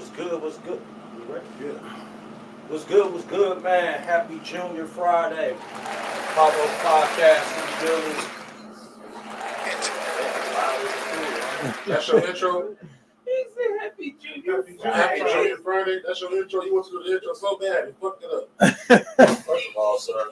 What's good? What's good? You ready? Yeah. What's good? What's good, man? Happy Junior Friday. PotRoast podcast in the building. That's your intro? He said Happy Junior Friday. Happy Junior Friday. That's your intro. You want to do the intro so bad, you fucked it up. First of all, sir,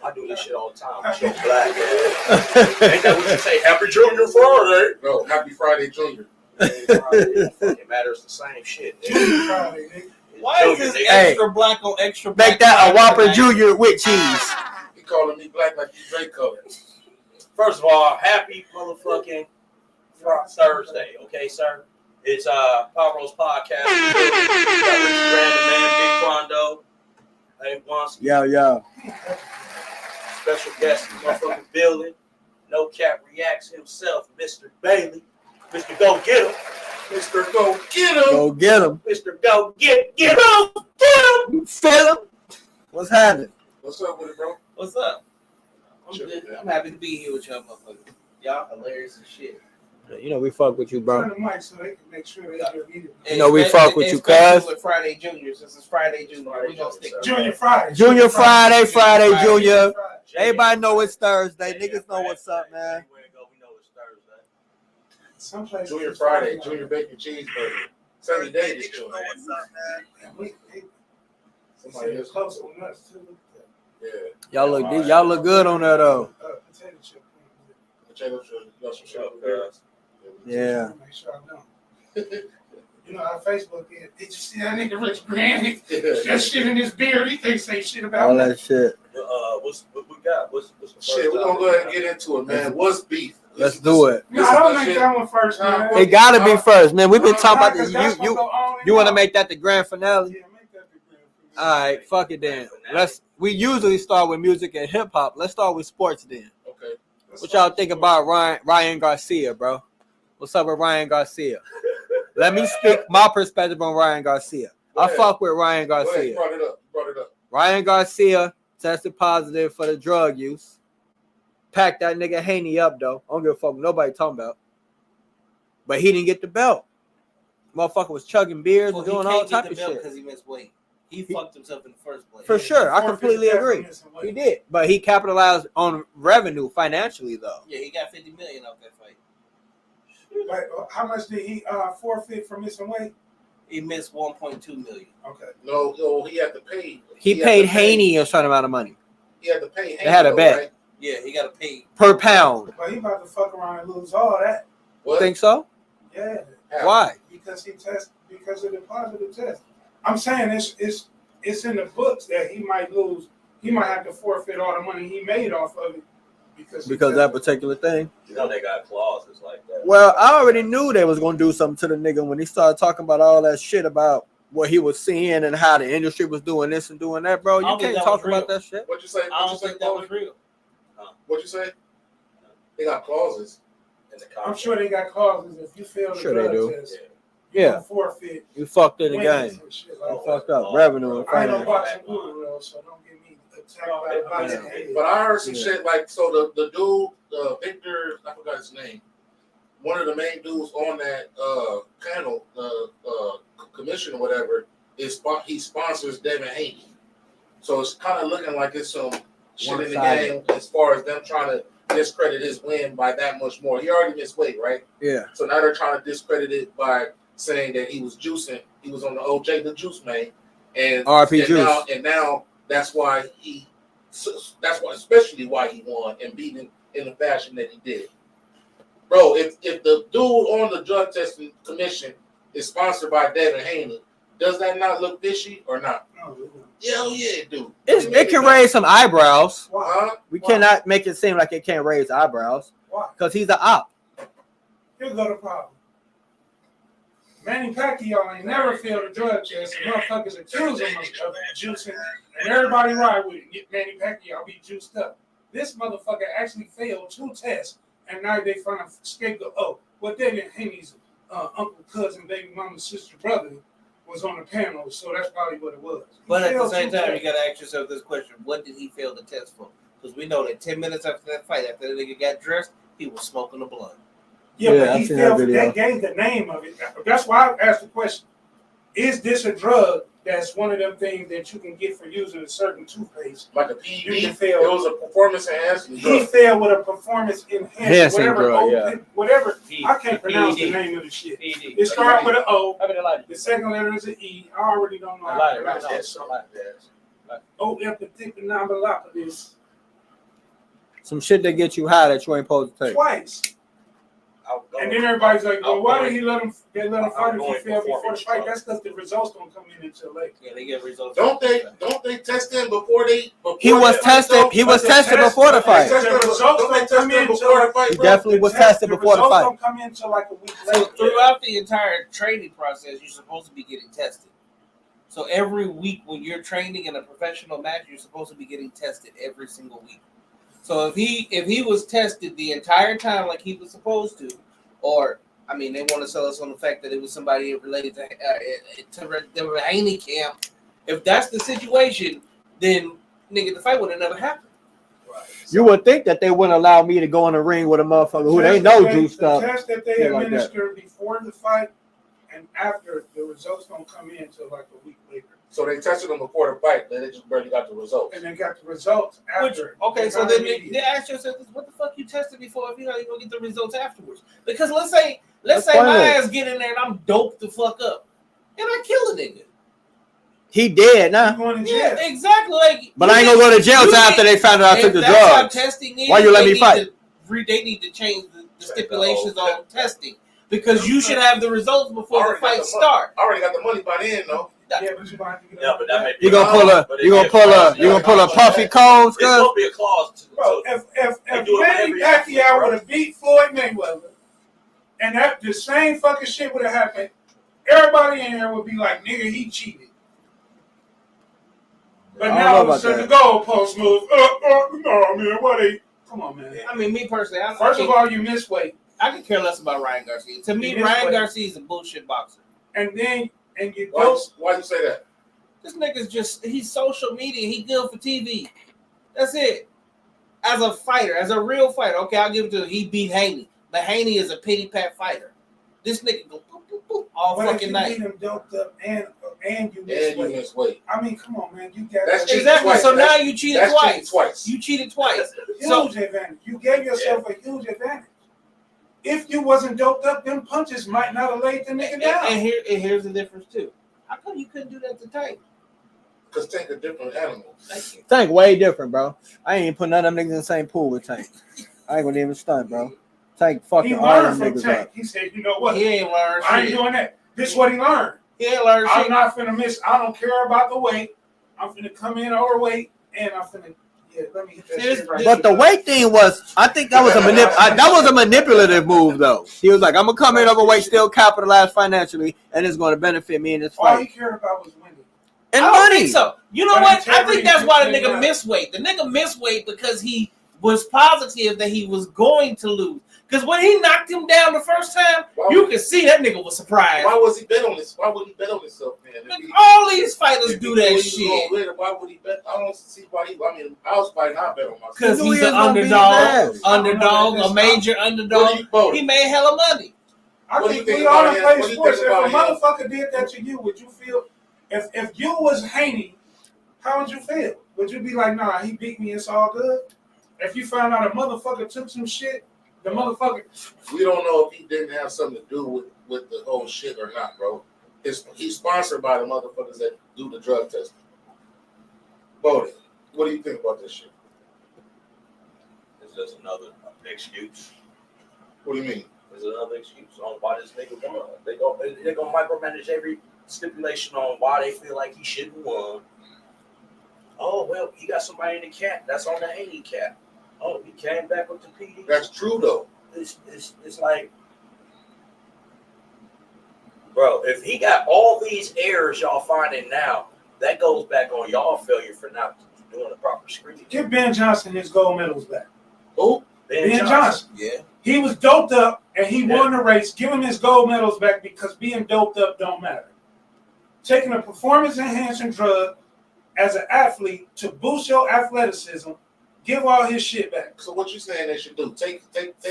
I do this shit all the time. I'm so black, man. Ain't that what you say? Happy Junior Friday? No, Happy Friday, Junior. It fucking matters the same shit. Junior Friday, nigga. Why is this extra black on extra black? Make that a Whopper Junior with cheese. He calling me black like you Drake color. First of all, happy motherfucking Thursday, okay, sir? It's PotRoast podcast. Random man, Big Quando. Hey, once Yo. special guest in the motherfucking building. No Cap reacts himself, Mr. Bailey. Mr. Go Get Him. Mr. Go Get Him. Go get him. Mr. Go Get Him. You feel him? What's happening? What's up with it, bro? What's up? I'm Sure, good. man. I'm happy to be here with y'all motherfuckers. Y'all hilarious as shit. You know we fuck with you, Turn bro. the mic so they can make sure they get it. You know we fuck with you, especially cuz. with Friday Junior. Since it's Friday Junior, we gonna stick. Junior Friday. Junior Friday, Friday, Junior. Friday. Everybody know it's Thursday. Niggas know what's up, man. We know it's Thursday. Some places Junior it's Friday, Junior Bacon Cheeseburger. Sunny day this joint. Somebody else. Close on us too. Yeah. Y'all look good on that though. Potato chip. Potato chip. You got some shit over Yeah. Make sure I know. You know how Facebook is. Did you see that nigga Rich Granny? there. That shit in his beard. He can't say shit about All me. that shit. What we got? What's the first Shit, we're gonna go ahead and get into it, man. What's beef? Let's do it. No, I don't make that one first, man. It gotta be first, man. We've been talking about this. That's what You go on and want to on. make that the grand finale? Yeah, make that the grand finale. All right, fuck it then. We usually start with music and hip hop. Let's start with sports then. Okay. What y'all think about Ryan Garcia, bro? What's up with Ryan Garcia? Let me speak my perspective on Ryan Garcia. Go I ahead. fuck with Ryan Go ahead. Garcia. You brought it up. Ryan Garcia tested positive for the drug use. Packed that nigga Haney up though. I don't give a fuck what nobody talking about. But he didn't get the belt. Motherfucker was chugging beers and doing all type of shit. because he missed weight. He fucked himself in the first place. For sure, I completely agree. He did, but he capitalized on revenue financially though. Yeah, he got $50 million off that fight. Like, how much did he forfeit for missing weight? He missed $1.2 million. Okay. No, he had to pay. He paid Haney a certain amount of money He had to pay. They had a though, bet. right? Yeah, he got to pay. per pound. But he about to fuck around and lose all that. What? Think so? Yeah. How? Why? Because of the positive test. I'm saying it's in the books that he might lose. He might have to forfeit all the money he made off of it because That particular thing. You know they got clauses like that. Well, I already knew they was gonna do something to the nigga when he started talking about all that shit about what he was seeing and how the industry was doing this and doing that, bro. I You don't think can't that talk was about real. that shit. What you say? I don't think that was real. What you say? They got clauses. In the I'm contract. sure they got clauses if you fail the Sure they drug do. test. Yeah. You Yeah, gonna forfeit. you fucked in the winnings game. and shit You like that. fucked up revenue and I ain't no finance. boxing guru though, so don't get me attacked by the boxing head. But I heard some Yeah. shit like, so the dude, Victor, I forgot his name, one of the main dudes on that panel, commission or whatever, he sponsors Devin Haney. So it's kind of looking like it's some shit in the One-sided. game as far as them trying to discredit his win by that much more. He already missed weight, right? Yeah, So now they're trying to discredit it by saying that he was juicing. He was on the OJ the Juice man, and RP and Juice. now that's why especially why he won and beat him in the fashion that he did. Bro, if the dude on the drug testing commission is sponsored by Devin Haney, does that not look fishy or not? No, Hell yeah, dude. it can raise some eyebrows. why? Huh? We Why? cannot make it seem like it can't raise eyebrows Why? because he's an op. Here's the problem. Manny Pacquiao ain't never failed a drug test, and motherfuckers accuse him of juicing, and everybody ride with it. Get Manny Pacquiao be juiced up. This motherfucker actually failed 2 tests, and now they find a scapegoat. Oh, well, David Haney's uncle, cousin, baby mama, sister, brother was on the panel, so that's probably what it was. He But at the failed same 2 time, tests. you got to ask yourself this question. What did he fail the test for? Because we know that 10 minutes after that fight, after the nigga got dressed, he was smoking a blunt. Yeah, Yeah, but I've he seen that failed. video. They gave the name of it. That's why I asked the question. is this a drug that's one of them things that you can get for using a certain toothpaste? Like a You PED, can it fail. was a performance enhancing He drug. failed with a performance enhancing Enhancing whatever, drug, whatever. P- I can't pronounce the PED. name of the shit. PED. It starts with an O. How many lights? The second letter is an E. I already don't know I how light to it right pronounce now. that. O-epithectinambalopoulos. Some shit that get you high that you ain't supposed to take. Twice. And then everybody's like, well, why did he let him fight if he failed before the fight? That's because the results don't come in until later. Yeah, they get results. Don't they test him before they? He was tested. He was tested before the fight. The results don't come in before the fight. He definitely was tested before the results fight. don't come in until like a week So later. throughout the entire training process, you're supposed to be getting tested. So every week when you're training in a professional match, you're supposed to be getting tested every single week. So if he was tested the entire time like he was supposed to, or I mean, they want to sell us on the fact that it was somebody related to the Haney camp. If that's the situation, then nigga, the fight would have never happened. You would think that they wouldn't allow me to go in the ring with a motherfucker who they know juiced up. The test that they shit like that. administer before the fight and after, the results don't come in until like a week later. So they tested him before the fight, then they just barely got the results. And they got the results after. Okay, so then they ask yourself, what the fuck you tested before if you're not even gonna get the results afterwards? Because let's say my ass get in there and I'm doped the fuck up, and I kill a nigga. He dead now. Going to Yeah, jail. exactly. Like, But I ain't gonna go to jail till after they found out I took the that's how drugs. testing is. Why you let me need fight? They need to change the stipulations on testing because you should have the results before the fight start. I already got the money by then, though. Yeah, but you might have to get Yeah, but that may be You gonna pull a Puffy Combs, It's cuz? supposed to be a clause. Bro, if They do it Manny whenever you have to, Pacquiao bro. would have beat Floyd Mayweather, and that the same fucking shit would have happened, everybody in here would be like, nigga, he cheated. But I don't now know all of a about sudden that. the goalpost move. No, man, what they? Come on, man. I mean, me personally, First of all, you miss weight, I could care less about Ryan Garcia. To me, He is Ryan what- Garcia is a bullshit boxer. and you Why go. you say that? This nigga's he's social media. He good for TV. That's it. As a fighter, as a real fighter, okay, I'll give it to him. He beat Haney. But Haney is a pity pat fighter. This nigga go boop, boop, boop, all What if fucking you night. beat him doped up and you miss And you weight? miss weight. I mean, come on, man. You got That's cheating Exactly. twice. So now That's- you cheated that's cheating twice. twice. You cheated twice. huge So advantage. You gave yourself a huge advantage. If you wasn't doped up, them punches might not have laid the nigga down. and here's the difference too. How come you couldn't do that to Tank? Because Tank a different animal. Thank you. Tank way different, bro. I ain't even put none of them niggas in the same pool with Tank. I ain't gonna even stunt, bro. Tank He fucking all learned them from niggas Tank. up. He said, you know what? He ain't learned I ain't shit. doing that. This is what he learned. He ain't learned I'm shit. not finna miss. I don't care about the weight. I'm finna come in overweight, and I'm finna let me hit that This- shit right. But the weight thing was, I think that was a manipulative move, though. He was like, I'm gonna come in overweight, still capitalize financially, and it's gonna benefit me in this all he fight. cared about was winning. And I don't money. think so. You know But what? I integrity think that's why the didn't nigga matter. missed weight. The nigga missed weight because he was positive that he was going to lose. Because when he knocked him down the first time, you could see that nigga was surprised. Why was he bet on this? Why would he bet on himself, man? Look, all these fighters If do he that knew he was shit. gonna win, why would he bet? I don't see why he. I mean, I was fighting. I bet on myself. Because He knew he's he an was gonna beat his underdog, ass. a major What underdog. do you vote? He made hella money. I What do think you think we all about done him? play What do you sports. think If a about him? motherfucker did that to you, would you feel? If you was Haney, how would you feel? Would you be like, nah, he beat me, it's all good? If you found out a motherfucker took some shit, the motherfucker. We don't know if he didn't have something to do with the whole shit or not, bro. He's sponsored by the motherfuckers that do the drug testing. Bodie, what do you think about this shit? It's just another excuse. What do you mean? It's another excuse on why this nigga won. They're gonna micromanage every stipulation on why they feel like he shouldn't have won. Oh well, he got somebody in the cap. That's on the Haney cap. Oh, he came back with the PD. That's true though. It's like, bro, if he got all these errors y'all finding now, that goes back on y'all failure for not doing the proper screening. Give Ben Johnson his gold medals back. Who? Ben Johnson. Yeah. He was doped up and he Yeah. won the race. Give him his gold medals back because being doped up don't matter. Taking a performance enhancing drug as an athlete to boost your athleticism, give all his shit back. So what you saying they should do? Take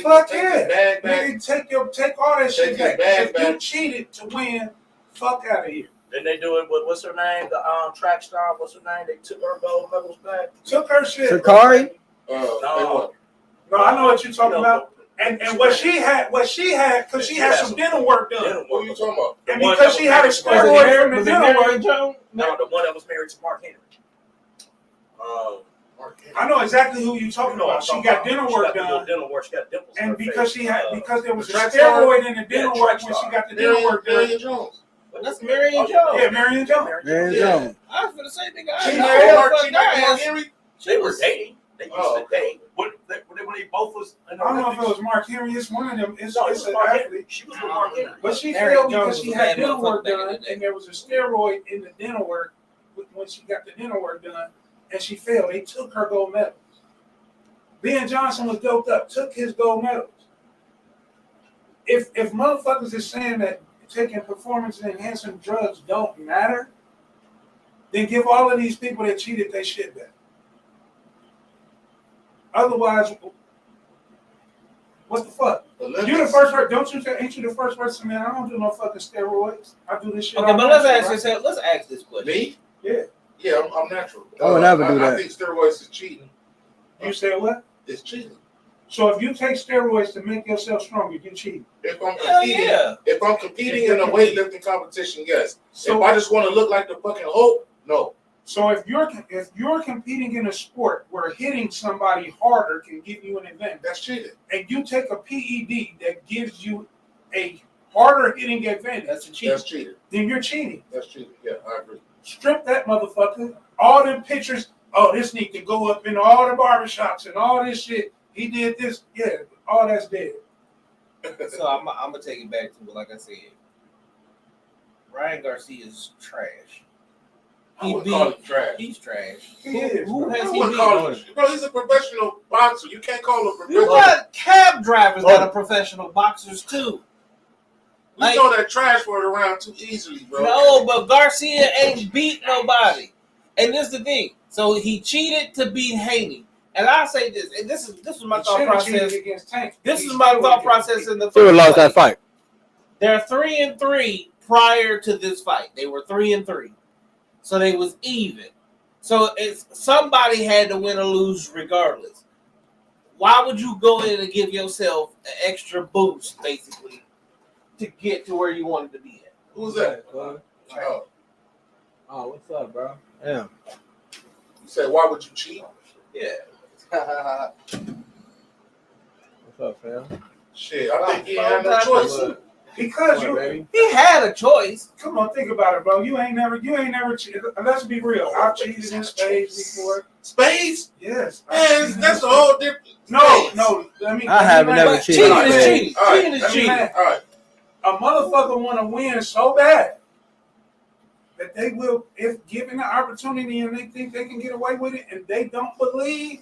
Fuck his yeah. bag back. Nigga, take all that shit Take his back. bag If you back. cheated to win, fuck out of here. Then they do it with what's her name? The track star. What's her name? They took her gold medals back. Took her shit. Sakari? No. No, I know what you're talking about. And what she had, because she had some dental work done. What are you talking about? And because she had a steroid from the dental work. No, the one that was married to Mark Henry. I know exactly who you talking about. She got dental work done. Dental work. She got dimples. And because there was a track steroid in the dental work when she got the dental work done. Marion Jones. That's Marion Jones. Yeah, Marion Jones. Marion Yeah. Jones. I was gonna say, nigga, She I married know Mark fuck guys. Henry. They were dating. They used Oh, to date. When they both was. I don't know if it was Mark Henry. It's one of them. It's an Mark athlete. Henry. She was with Mark Henry. But she Marion failed Jones because was she a had bad dental work motherfucker back in done, the day. and there was a steroid in the dental work when she got the dental work done, and she failed. They took her gold medals. Ben Johnson was doped up, took his gold medals. If motherfuckers is saying that taking performance enhancing drugs don't matter, then give all of these people that cheated their shit back. Otherwise, what the fuck? You the first person, don't you? Ain't you the first person? Man, I don't do no fucking steroids. I do this shit. Okay, all but let's natural, ask right? this. Let's ask this question. Me? Yeah. Yeah, I'm natural. I would never do I that. think steroids is cheating. You said what? It's cheating. So if you take steroids to make yourself stronger, you cheat. If I'm Hell competing, yeah. if I'm competing in a weightlifting competition, yes. So if I just want to look like the fucking Hulk, no. So if you're competing in a sport where hitting somebody harder can give you an advantage, That's cheating. and you take a PED that gives you a harder hitting advantage, That's a cheat. That's cheating. then you're cheating. That's cheating. Yeah, I agree. Strip that motherfucker. All them pictures. Oh, this need to go up in all the barbershops and all this shit. He did this. Yeah, all that's dead. So I'm gonna take it back to like I said. Ryan Garcia is trash. I wouldn't call him trash. He's trash. He is, Who bro. has I he wouldn't call beat? him. Bro, he's a professional boxer. You can't call him a You professional. got cab drivers that are professional boxers too. We throw that trash word around too easily, bro. No, but Garcia ain't beat nobody. And this is the thing. So he cheated to beat Haney. And I say this, and this was my thought process. Against Tank. This is my thought process in the Who first lost place. that fight? They're 3-3 prior to this fight. They were 3-3. So they was even. So it's somebody had to win or lose regardless. Why would you go in and give yourself an extra boost, basically, to get to where you wanted to be at? Who's that? Oh, what's up, bro? Yeah. You said, why would you cheat? Yeah. What's up, fam? Shit, I think he had no choice. Because you, baby. He had a choice. come on, think about it, bro. You ain't never cheated. Let's be real. I've cheated in spades before. Spades? Yes. Man, that's a whole different. No. I haven't never But cheated. cheating is cheating. All right, Cheating is let me- cheating. All right. A motherfucker want to win so bad that they will, if given the opportunity and they think they can get away with it, and they don't believe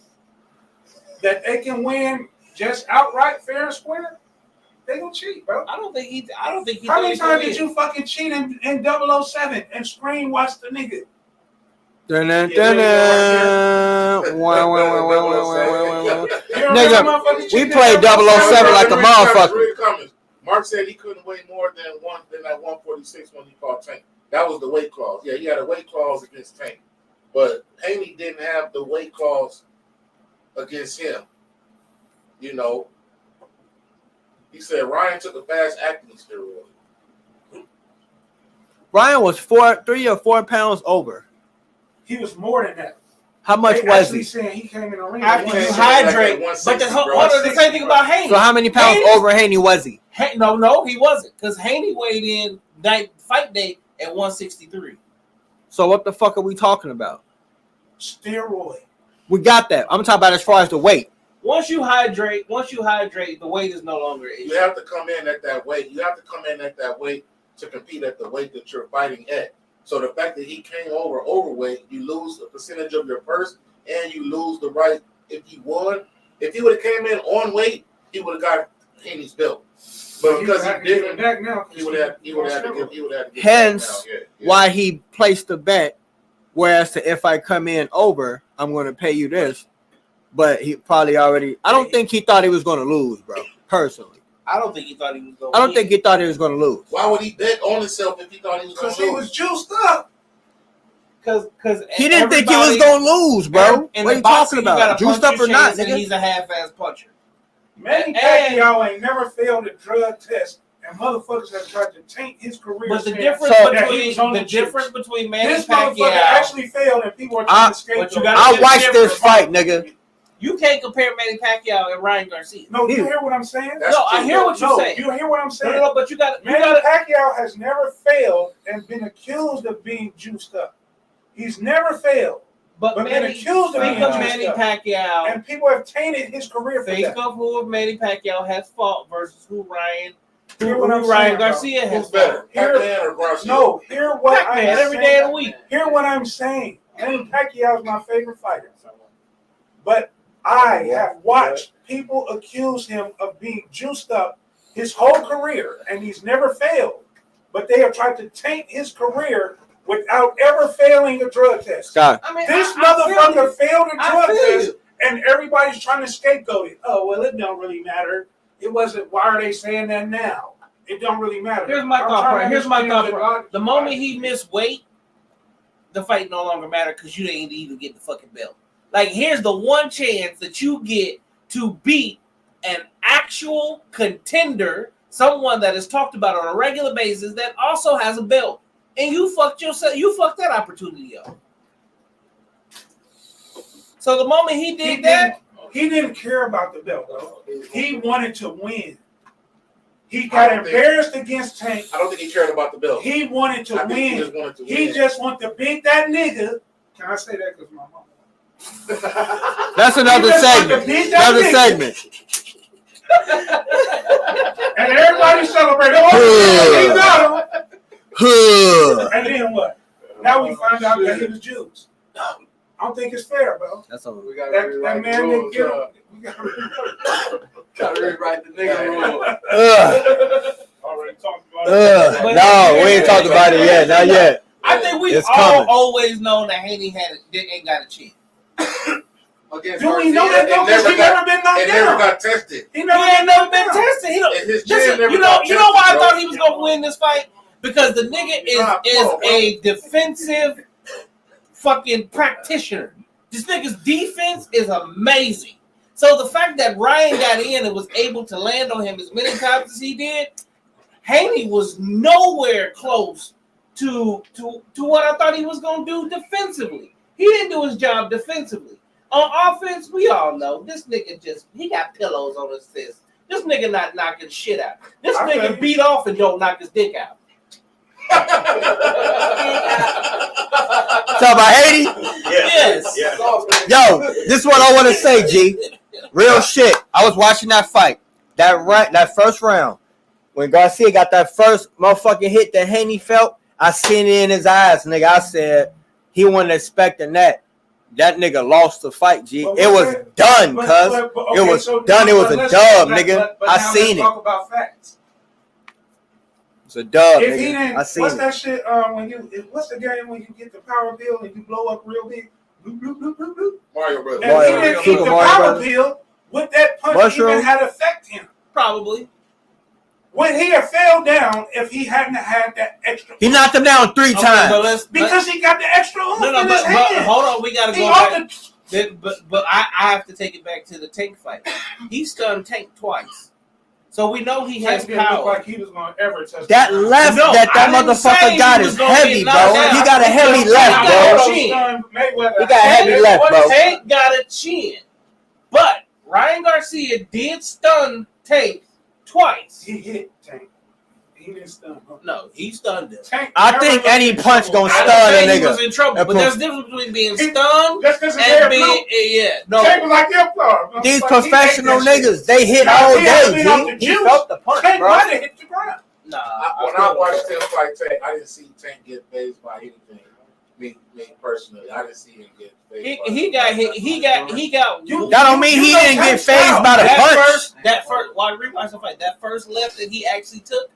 that they can win just outright fair and square, they gonna cheat, bro. I don't think he. How many times did you fucking cheat in 007 and screen watch the nigga? Nigga, we played 007 like a motherfucker. Mark said he couldn't weigh more than that 146 when he fought Tank. That was the weight clause. Yeah, he had a weight clause against Tank. But Haney didn't have the weight clause against him. You know, he said Ryan took a fast acting steroid. Ryan was 3 or 4 pounds over. He was more than that. How much They was actually he? saying he came in the ring. After you Yeah. hydrate, Like but the 160, whole bro. order the same thing about Haney. So how many pounds Haney's- over Haney was he? No, he wasn't, because Haney weighed in fight day at 163. So what the fuck are we talking about? Steroid. We got that. I'm talking about as far as the weight. Once you hydrate, the weight is no longer an You issue. have to come in at that weight. You have to come in at that weight to compete at the weight that you're fighting at. So the fact that he came overweight, you lose a percentage of your purse, and you lose the right. If he would have came in on weight, he would have got Haney's belt. But because he didn't, back now, he would have to give. Hence, Yeah. why he placed the bet. Whereas if I come in over, I'm going to pay you this. But he probably already. I don't think he thought he was going to lose, bro. Personally, I don't think he thought he was going. I don't think he thought he was going to lose. Why would he bet on himself if he thought he was going Because to he lose? was juiced up. Because He didn't think he was going to lose, bro. In What are you talking about? Juiced up or not, nigga? He's a half-ass puncher. Manny Pacquiao ain't never failed a drug test, and motherfuckers have tried to taint his career. But the saying difference that he was on difference between Manny this motherfucker Pacquiao, actually failed, and people are trying to but you scapegoat. gotta- I watched this fight, nigga. you can't compare Manny Pacquiao and Ryan Garcia. No, you hear what I'm saying? That's No, I true. hear what you're saying. You hear what I'm No, saying? no, but you got Manny Pacquiao has never failed and been accused of being juiced up. He's never failed, but been Manny, accused of think being of juiced Manny up. Pacquiao. And people have tainted his career for Think that. of who Manny Pacquiao has fought versus who Ryan Hear what I'm Ryan saying, bro. Garcia has Who's better, Here- Pac-Man or Garcia? No, hear what I'm Pac-Man every saying. day of the week. Hear what I'm saying. Manny Pacquiao is my favorite fighter. But I have watched people accuse him of being juiced up his whole career, and he's never failed. But they have tried to taint his career without ever failing a drug test. Scott. I mean, This I feel motherfucker you. failed a I drug feel test, you. and everybody's trying to scapegoat it. Oh, well, it don't really matter. It wasn't. Why are they saying that now? It don't really matter. Here's my I'm thought trying to process. Here's my understand thought the process. logic The moment behind he it. missed weight, the fight no longer mattered because you didn't even get the fucking belt. Like, here's the one chance that you get to beat an actual contender, someone that is talked about on a regular basis that also has a belt, and you fucked yourself. You fucked that opportunity up. So the moment he did that, He didn't care about the belt, though. He wanted to win. He got embarrassed against Tank. I don't think he cared about the belt. He wanted to I think he win. just wanted to He win. just wanted to beat that nigga. Can I say that because my mama? That's another He just wanted segment. to beat that Another nigga. segment. And everybody celebrated. Oh, he got him. Huh. And then what? Now we find out that he was Jews. I don't think it's fair, bro. That's all. We gotta That rewrite man the didn't rules. get him. We gotta Gotta rewrite the nigga rule. already talked about it. No, we ain't talked about it yet. Not yet. I think we've It's all coming. always known that Haney ain't got a chin. Against Do we know Garcia, that though? Because he never been knocked It never down. got tested. He He never ain't never been down. tested. He don't. And his Listen, chin never you got know why I tested, thought bro. he was gonna win this fight? Because the nigga is a defensive fucking practitioner. This nigga's defense is amazing. So the fact that Ryan got in and was able to land on him as many times as he did, Haney was nowhere close to what I thought he was gonna do defensively. He didn't do his job defensively. On offense, we all know this nigga he got pillows on his fist. This nigga not knocking shit out. This nigga beat off and don't knock his dick out. Talk about Haiti? Yes. Yeah. Yo, this is what I want to say, G. Real shit. I was watching that fight. That first round. When Garcia got that first motherfucking hit that Haney felt, I seen it in his eyes, nigga. I said he wasn't expecting that. That nigga lost the fight, G. But It was done, cuz. It was done. It was a dub, nigga. I seen it. Talk about facts. It's a dub, If he nigga. didn't, I seen what's it. that shit? What's the game when you get the power bill and you blow up real big? Bloop, bloop, bloop, bloop, bloop. Mario Brothers. And Mario- he didn't Super eat the Mario power Brothers. bill. Would that punch Mushroom? even had affect him? Probably. Would he have fell down if he hadn't had that extra? He knocked him down 3 Okay, times. but let's Because he got the extra oomph no, in but his hand. hold on, we gotta He go ought back. to- But I have to take it back to the Tank fight. He stunned Tank twice, so we know he has Tank didn't look power. like he was going to ever touch That the ground. left No, that I didn't say motherfucker he got was is gonna heavy, get bro. knocked out. He got a heavy He left, got bro. a chin. Mayweather. He got a heavy left, bro. Tank got a chin, but Ryan Garcia did stun Tank twice. He hit Tank. He didn't stun him. No, he stunned him. Tank I never think looked any in punch trouble. gonna I stun didn't a say he nigga. was in trouble, but there's a difference between being stunned Just because his and hair being blue. no. Tank was like your floor. These Like, he ate professional that shit. niggas, they hit Now, all if he had day, been off the G. He juice, felt the punch, Tank bro. might have hit the ground. Nah, When I watched him fight Tank, I didn't see Tank get phased by anything. Me personally, I didn't see him get phased. he got hit. He got. That don't mean he didn't get phased by the punch. That first. Why rewind the fight? That first left that he actually took.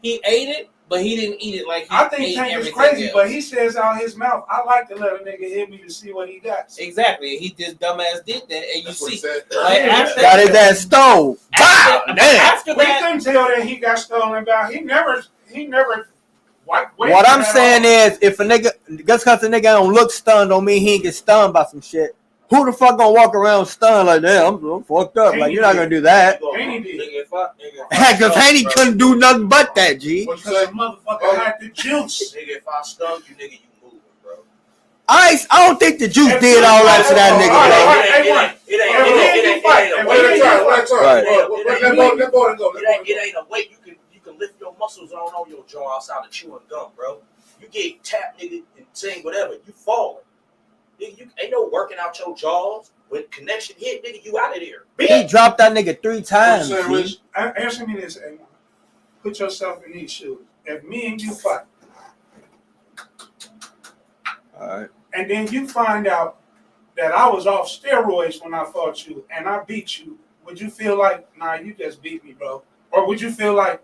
He ate it, but he didn't eat it like he I think ate Tank is everything crazy, else. but he says out his mouth, I like to let a nigga hit me to see what he got. Exactly. He just dumbass did that, and you That's what he see, said. like after Got his ass stole. Wow, damn. after We that, couldn't tell that he got stolen about. He never. What I'm saying is, if a nigga, just because a nigga don't look stunned don't mean he ain't get stunned by some shit. Who the fuck gonna walk around stunned like that? I'm fucked up. Like, you're not gonna do that. Haney did. Because Haney couldn't do nothing but that, G. What you Because say? the motherfucker had the juice. Nigga, if I stung you, nigga, you moving, bro. I don't think the juice did all that to that nigga, It ain't a weight you can lift your muscles on your jaw outside of chewing gum, bro. You get tapped, nigga, and saying whatever, you falling. Nigga, you ain't no working out your jaws. When connection hit, nigga, you out of there. He dropped that nigga 3 times, What you saying, G. Answer me this, Amon. Put yourself in these shoes. If me and you fight, Alright. and then you find out that I was off steroids when I fought you and I beat you, would you feel like, nah, you just beat me, bro? Or would you feel like,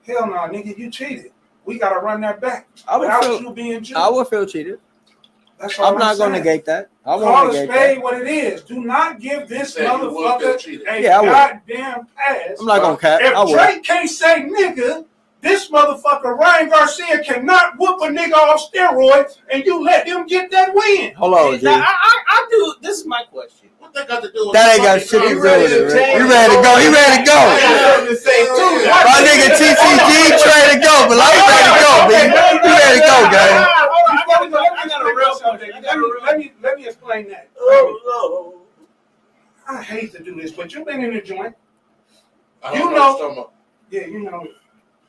hell no, nigga, you cheated. We gotta run that back. I would Without feel- you being Jew. I would feel cheated. That's all I'm not gonna saying. negate that. I Call won't a negate spade that. what it is. Do not give this You said you would feel motherfucker cheated. a Yeah, I would. goddamn pass. I'm not gonna cap. I If would. Drake can't say nigga, this motherfucker Ryan Garcia cannot whoop a nigga off steroids and you let him get that win. Hold on, G. now, I do. This is my question. What that got to do with That ain't got shit to do with it, man. You ready to go? He ready to go. I got something to say too. My nigga TCG ready to go, but I'm ready to go, B. You ready to go, gang? Let me explain that. Oh, I hate to do this, but you've been in the joint. I You don't know- what you're talking about. Yeah,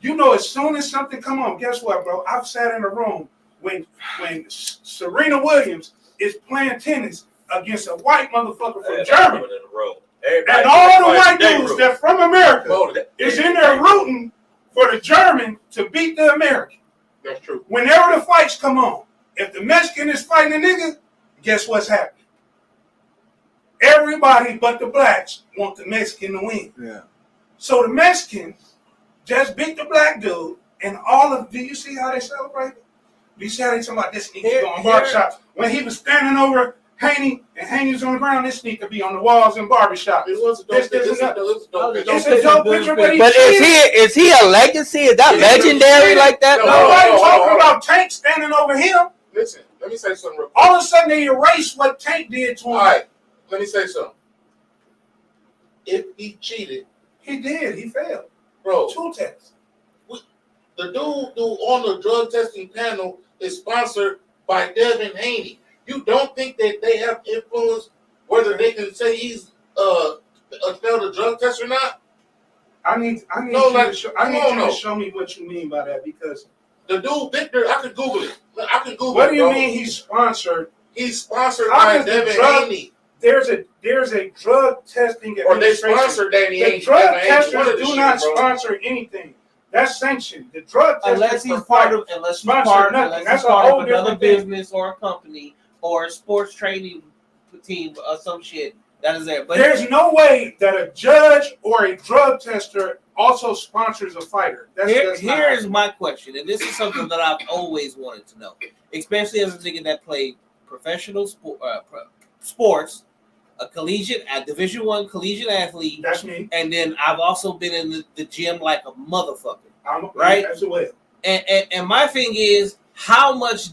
you know, as soon as something come on, guess what, bro? I've sat in a room when Serena Williams is playing tennis against a white motherfucker from Germany. And all the white dudes that from America Voted. is in there rooting for the German to beat the American. That's true. Whenever the fights come on, if the Mexican is fighting a nigga, guess what's happening? Everybody but the blacks want the Mexican to win. Yeah. So the Mexican just beat the black dude, and do you see how they celebrate? Do you see how they talking about this need to go on barbershops? When he was standing over Haney, and Haney was on the ground, this need to be on the walls in barbershops. It was a dope picture. It's a dope picture. It's a dope picture, but But is he a legacy? Is that legendary like that? No. Nobody talking about Tank standing over him. Listen, let me say something real quick. All of a sudden, they erase what Tank did to him. All right, let me say something. If he cheated, He did. He failed. bro, 2 tests. the dude on the drug testing panel is sponsored by Devin Haney. You don't think that they have influence whether they can say he's a failed drug test or not? I need No, you like, to show, come on, no. show me what you mean by that, because The dude Victor, I could Google it. I can Google what it. do you bro. mean he's sponsored? He's sponsored How by does the Devin drug- Haney, There's a drug testing or they administration. sponsor Danny The Haney. drug Devin Haney, one of testers the do shit, not bro. sponsor anything. That's sanctioned. The drug testers Unless he's for part fight- of, unless he's sponsor part, nothing. unless That's he's a part whole of another different thing. business or a company or a sports training team or some shit. That is there. But There's no way that a judge or a drug tester also sponsors a fighter. That's not here is my question, and this is something that I've always wanted to know, especially as a nigga that played professional sports, a Division I collegiate athlete, That's me. and then I've also been in the gym like a motherfucker. I'm Right? as well. And my thing is, how much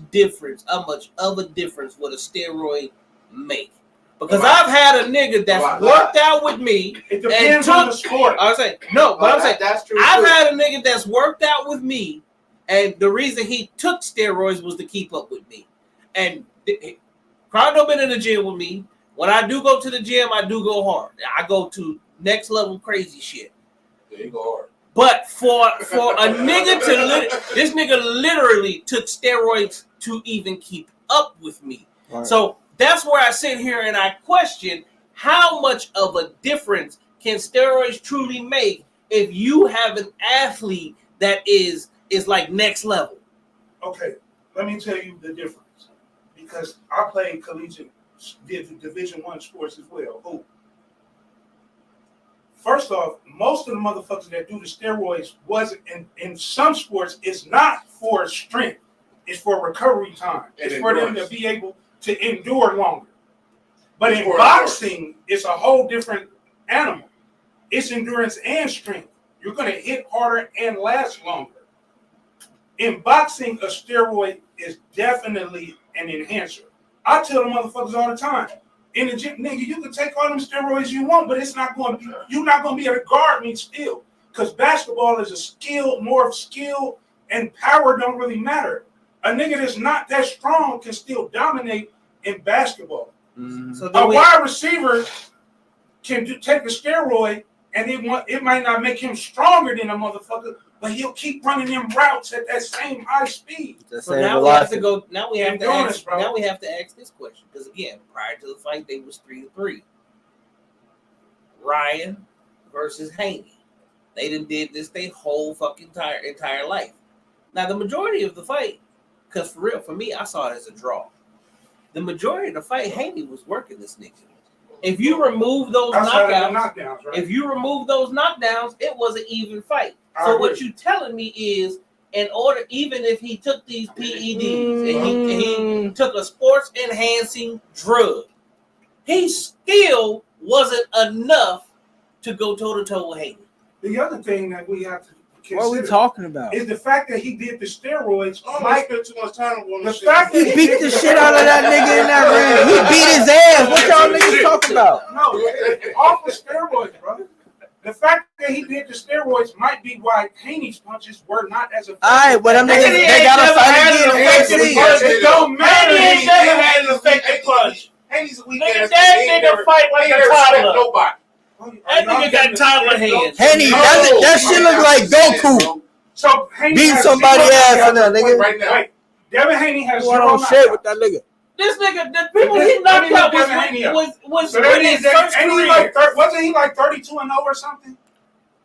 of a difference would a steroid make? Because I've had a nigga that's worked out with me. It depends on the sport. I was saying no, but I'm saying That's true. I've too. had a nigga that's worked out with me, and the reason he took steroids was to keep up with me. And Crondo been in the gym with me. When I do go to the gym, I do go hard. I go to next level crazy shit. There you go hard. But for a nigga this nigga literally took steroids to even keep up with me. Right. So that's where I sit here and I question how much of a difference can steroids truly make if you have an athlete that is like next level. Okay, let me tell you the difference. Because I played collegiate, did Division I sports as well. first off, most of the motherfuckers that do the steroids wasn't in some sports. It's not for strength. It's for recovery time. It's for them to be able to endure longer. But in boxing, it's a whole different animal. It's endurance and strength. You're going to hit harder and last longer. In boxing, a steroid is definitely an enhancer. I tell the motherfuckers all the time, in the gym, nigga, you can take all them steroids you want, but it's not going to be, you're not going to be able to guard me still. Because basketball is a skill, more of skill, and power don't really matter. A nigga that's not that strong can still dominate in basketball. Mm-hmm. So A wide receiver can take a steroid, and it might not make him stronger than a motherfucker, but he'll keep running them routes at that same high speed. So now we have to go. Now we have to ask. Now we have to ask this question because again, prior to the fight, they was 3-3. Ryan versus Haney. They done did this their whole fucking entire life. Now the majority of the fight, because for real, for me, I saw it as a draw. The majority of the fight, Haney was working this nigga. If you remove those knockdowns, right? If you remove those knockdowns, it was an even fight. So what you telling me is, in order, even if he took these PEDs and he took a sports enhancing drug, he still wasn't enough to go toe to toe with Haney. The other thing that we have to consider, what are we talking about? is the fact that he did the steroids. I spent too much time on the fact that he beat the shit out of that nigga in that ring. He beat his ass. What y'all niggas talking about? No, off the steroids, brother. The fact that he did the steroids might be why Haney's punches were not as effective. All right, but them niggas, they got to fight again. It don't matter. Haney ain't never had an effective punch. Haney's a weak Nigga, ass. that nigga fight like a toddler. Nobody. That nigga got toddler hands. Haney, that shit look like Goku. So Haney beat has somebody zero ass knockouts in there, nigga. Right now. Wait, Devin Haney has What zero on shit knockouts. with that nigga? This nigga, the people he knocked out was So that his means first Haney career. wasn't he like 32-0 or something?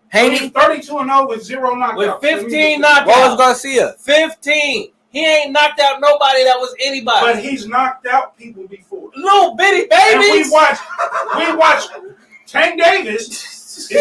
Haney 32-0 with zero knockouts. With 15 knockouts. What was Garcia? 15. He ain't knocked out nobody that was anybody. But he's knocked out people before. Little bitty And babies. we watched Tank Davis. Yeah.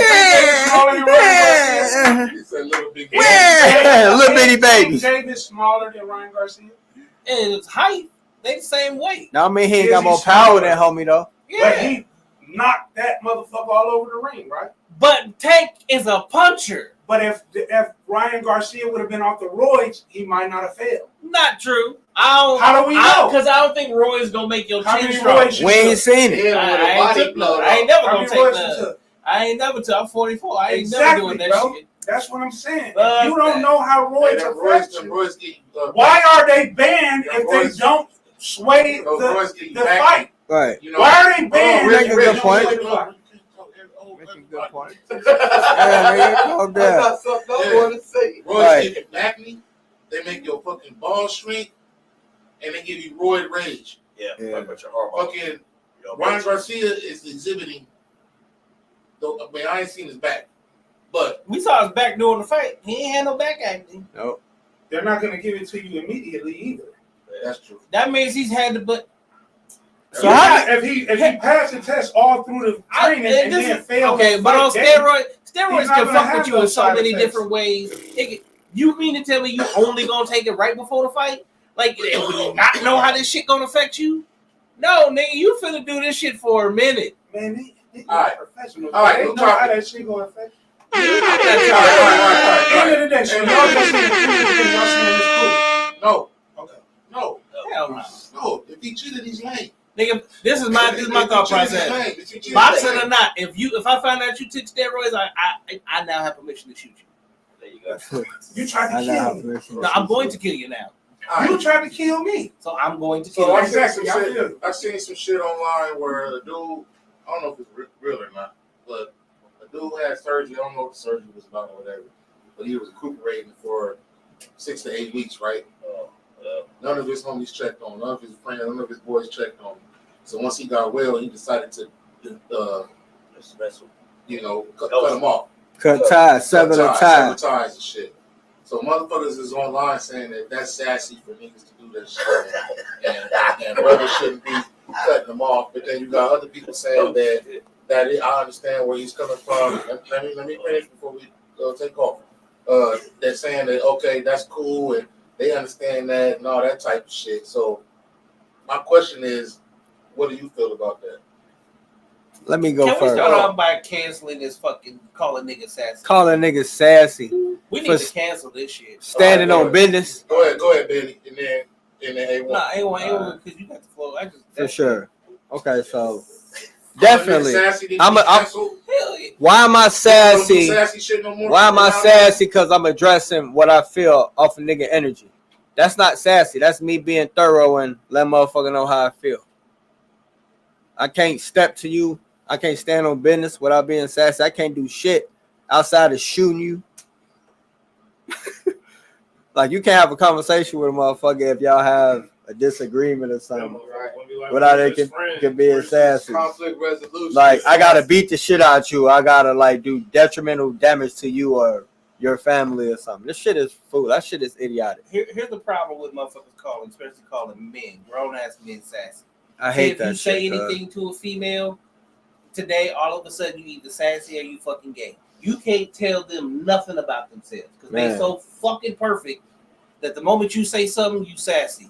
He said little big. Yeah. Little bitty babies. Tank Davis smaller than Ryan Garcia. And it's height. They the same weight. Now I mean he ain't got more power than homie though. But Yeah. he knocked that motherfucker all over the ring, right? But Tank is a puncher. But if Ryan Garcia would have been off the roids, he might not have failed. Not true. How do we know? Because I don't think Roy's gonna make your How chin many strong. roids you We ain't took? seen it. Yeah, with a I body ain't take blow. none. I ain't never How gonna many take roids you none. took? I ain't never took. I'm 44. I ain't Exactly, never doing that bro. shit. That's what I'm saying. But You don't know how roids affect you. Roy's getting. Why are they banned if they don't sway the fight? Right. You know, Why are they banned? Making if a they good don't point. sway the fight? Making a good point. Yeah, nigga, calm I down. got something I want to say. Roy's Right. getting acne. They make your fucking balls shrink, and they give you roid rage. Yeah, Yeah. but your hormones. Fucking Ryan Garcia is exhibiting. Though I mean, I ain't seen his back, but We saw his back during the fight. He ain't had no back acting. Nope. They're not going to give it to you immediately either. that's true. That means he's had to. But So how? If he passed the test all through the training and then failed, okay, but on steroids he's can not gonna fuck have with you those in so side many effects. different ways. You mean to tell me you only gonna take it right before the fight? Like, would you not know how this shit gonna affect you? No, nigga, you finna do this shit for a minute. Man, they All right. professionals. All right, They we'll know talk- how that shit going to affect you. All right. End of the day, so y'all just saying y'all saying it's cool. No, Okay. no, Hell no. no. If he cheated, he's lame. Nigga, this is my thought process. Boxing or not, if I find out you took steroids, I now have permission to shoot you. There you go. You tried I to know how kill me. permission No, I'm going to kill you now. You tried to kill me. So I'm going to kill So you. I seen some Y'all shit. feel- I seen some shit online where a dude, I don't know if it's real or not, but a dude had surgery. I don't know what the surgery was about or whatever, but he was recuperating for 6 to 8 weeks, right? None of his homies checked on him. None of his friends, none of his boys checked on him. So once he got well, he decided to, you know, cut him off. Cut ties, sever the Sever ties. ties and shit. So motherfuckers is online saying that that's sassy for niggas to do that shit, and brothers shouldn't be cutting them off. But then you got other people saying that I understand where he's coming from. Let me finish before we take off. They're saying that okay, that's cool, and they understand that and all that type of shit. So my question is, what do you feel about that? Let me go Can we first. start off by canceling this fucking calling niggas sassy? Calling niggas sassy, We need for to cancel this shit. standing All right, on business. Go ahead, Benny, and then A1. Nah, A1, because you got the flow. For sure. Okay, so Nigga definitely. sassy, they I'm cancel. Hell yeah. Why am I Don't do sassy? sassy shit no more. Why am I sassy? Because I'm addressing what I feel off of nigga energy. That's not sassy. That's me being thorough and let motherfucker know how I feel. I can't step to you. I can't stand on business without being sassy. I can't do shit outside of shooting you. Like, you can't have a conversation with a motherfucker if y'all have a disagreement or something without it can be sassy. Conflict resolution. Like, I gotta beat the shit out you. I gotta like do detrimental damage to you or your family or something. This shit is fool. That shit is idiotic. Here's the problem with motherfuckers calling, especially calling men, grown ass men sassy. I hate that If you say shit. anything to a female today, all of a sudden you either sassy or you fucking gay. You can't tell them nothing about themselves because they Man. so fucking perfect that the moment you say something, you sassy.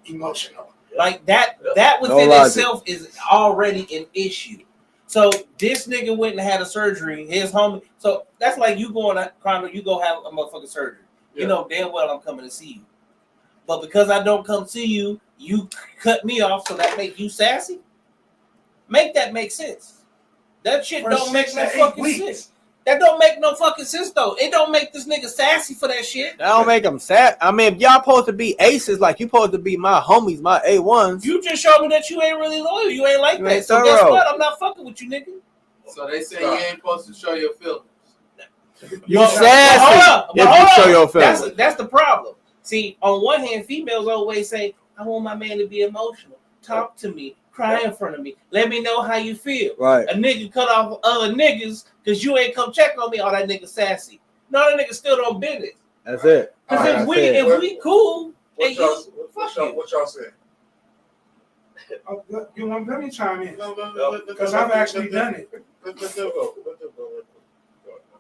Emotional. Like that within itself is already an issue. So this nigga went and had a surgery. His homie. So that's like you going to Chrono, you go have a motherfucking surgery. Yeah. You know damn well I'm coming to see you. But because I don't come see you, you cut me off, so that make you sassy? Make that make sense. That shit don't make no fucking sense. That don't make no fucking sense though. It don't make this nigga sassy for that shit. That don't make them sad. I mean, if y'all supposed to be aces, like you supposed to be my homies, my A1s. You just showed me that you ain't really loyal. You ain't like You that. ain't So guess thorough. what? I'm not fucking with you, nigga. So they say you ain't supposed to show your feelings. You But sassy hold up, if you show your feelings. That's the problem. See, on one hand, females always say, I want my man to be emotional. Talk to me. Cry in front of me. Let me know how you feel. Right. A nigga cut off other niggas because you ain't come check on me. Oh, that nigga sassy. No, that nigga still don't business. That's it. Because Alright, if we cool, What and y'all, you, what y'all saying? Let me chime in. Because Because I've actually done it. Let's go.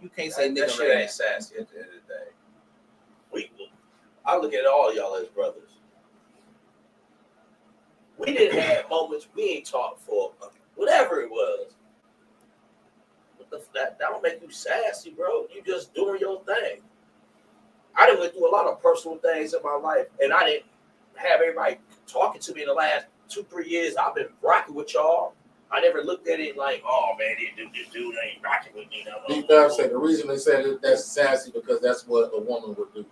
you can't say That nigga shit like ain't that. sassy at the end of the day. I look at all y'all as brothers. We didn't have moments we ain't talked for whatever it was. That don't make you sassy, bro. You just doing your thing. I done went through a lot of personal things in my life, and I didn't have everybody talking to me in the last 2-3 years. I've been rocking with y'all. I never looked at it like, oh man, this dude ain't rocking with me no more. D5 said the reason they said that's sassy because that's what a woman would do.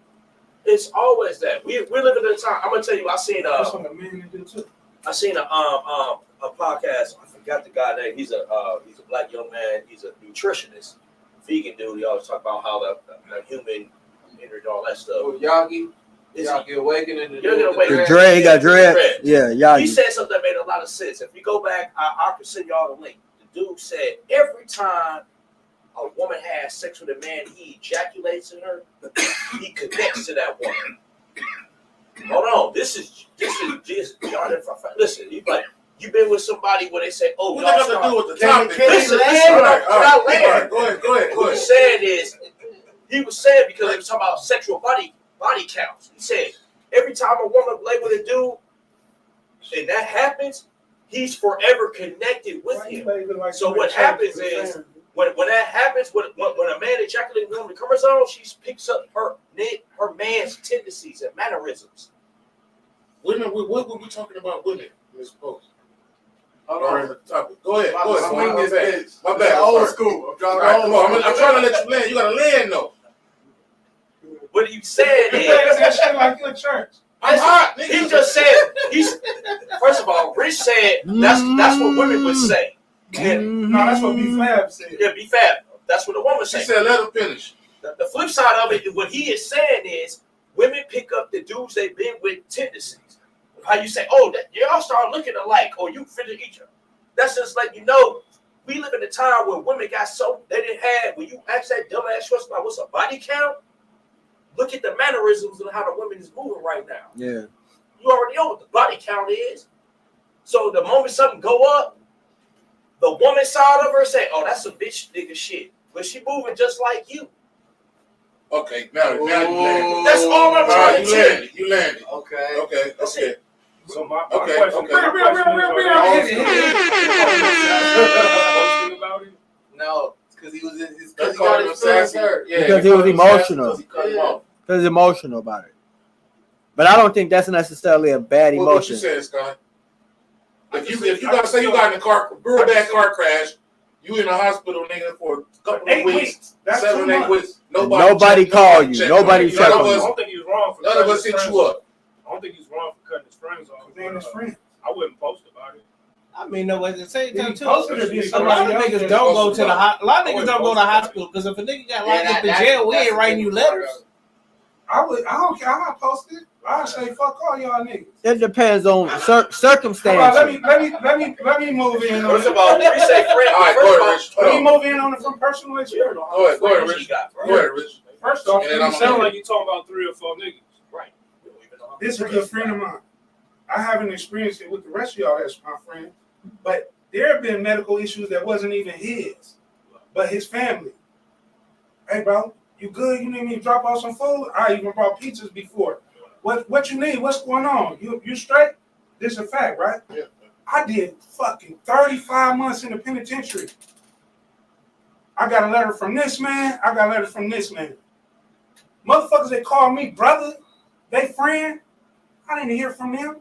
It's always that. We're living in a time. I'm gonna tell you. That's what a man do too. I seen a podcast. I forgot the guy name. He's a black young man. He's a nutritionist, vegan dude. He always talk about how the human energy, all that stuff. Oh, Yagi Is Awakening. Yagi Awakening. The dread, he got dread. Dread. Yeah, y'all. He said something that made a lot of sense. If you go back, I can send y'all the link. The dude said every time a woman has sex with a man, he ejaculates in her. He connects to that woman. Hold on, this is just y'all. Listen, you been with somebody where they say, "Oh, What y'all they got to do with the Can topic? listen, All right. Go ahead. Go ahead. What he said is, he was saying because he was talking about sexual body counts. He said every time a woman lay with a dude, and that happens, he's forever connected with him. So what happens is when that happens, when a man ejaculates a woman comes on, she picks up her man's tendencies and mannerisms. Women, what were we talking about women in this post? Hold Or in on. the topic. Go ahead. Swing this bitch. My bad. Old school. I'm All driving right, old come on. school. I'm trying to let you land. You got to land though. What he said You is, that shit like your church. I'm hot, nigga. he just said, first of all, Rich said that's what women would say. And No, that's what B Fab said. yeah, be fab. That's what the woman She said. said, let him finish. The flip side of it, what he is saying is, women pick up the dudes they've been with tendencies. How you say, oh, that y'all start looking alike, or you finish each other. That's just like, we live in a time where women got so they didn't have. When you ask that dumbass question about what's a body count, look at the mannerisms and how the woman is moving right now. Yeah. You already know what the body count is. So the moment something go up, the woman side of her say, "Oh, that's some bitch nigga shit," but she moving just like you. Okay, now you landed. That's all I'm trying to tell you. You landed. Okay. Okay, That's okay. it. So my Okay, question, okay. my question is, posting about it? No, because he was in his. That's Because he got called his feelings sassy. hurt. Yeah, Because they he was called him sassy emotional. because he cut him off. Because he's emotional about it. But I don't think that's necessarily a bad What you emotion. saying, Scott? If you gotta say you got in a real bad car crash, you in the hospital, nigga, for a couple of 8 weeks, weeks. That's 7, 2 8 months. weeks. Nobody call you. checked Nobody on you. check None on of I us, don't think he was wrong for none of cutting us his hit friends you off. up. I don't think he's wrong for cutting his friends off. They ain't his friend. I wouldn't post about it. I mean, no, at the same Did time, he too. post it or did A lot of somebody else? niggas don't go to the a lot of niggas don't go to I wouldn't hospital because if a nigga got Yeah, locked up in jail, we ain't writing you letters. I don't care. I'm not posted. I say fuck all y'all niggas. It depends on Come on, circumstances. let me move in on First it. of all, we say friend. All right, First go of all, ahead, Rich. Let me Hold on. move in on it from personal experience. Go ahead, friends Rich. he got, bro. Go ahead, Rich. First off, And let then me I'm say Sound gonna- like you talking about 3 or 4 niggas. Right. We don't even know how this is a many good friends friend he of got. mine. I haven't experienced it with the rest of y'all that's my friend, but there have been medical issues that wasn't even his, but his family. Hey, bro, you good? You need me to drop off some food? I even brought pizzas before. What you need? What's going on? You straight? This is a fact, right? Yeah. I did fucking 35 months in the penitentiary. I got a letter from this man. I got a letter from this man. Motherfuckers that call me brother, they friend, I didn't hear from them.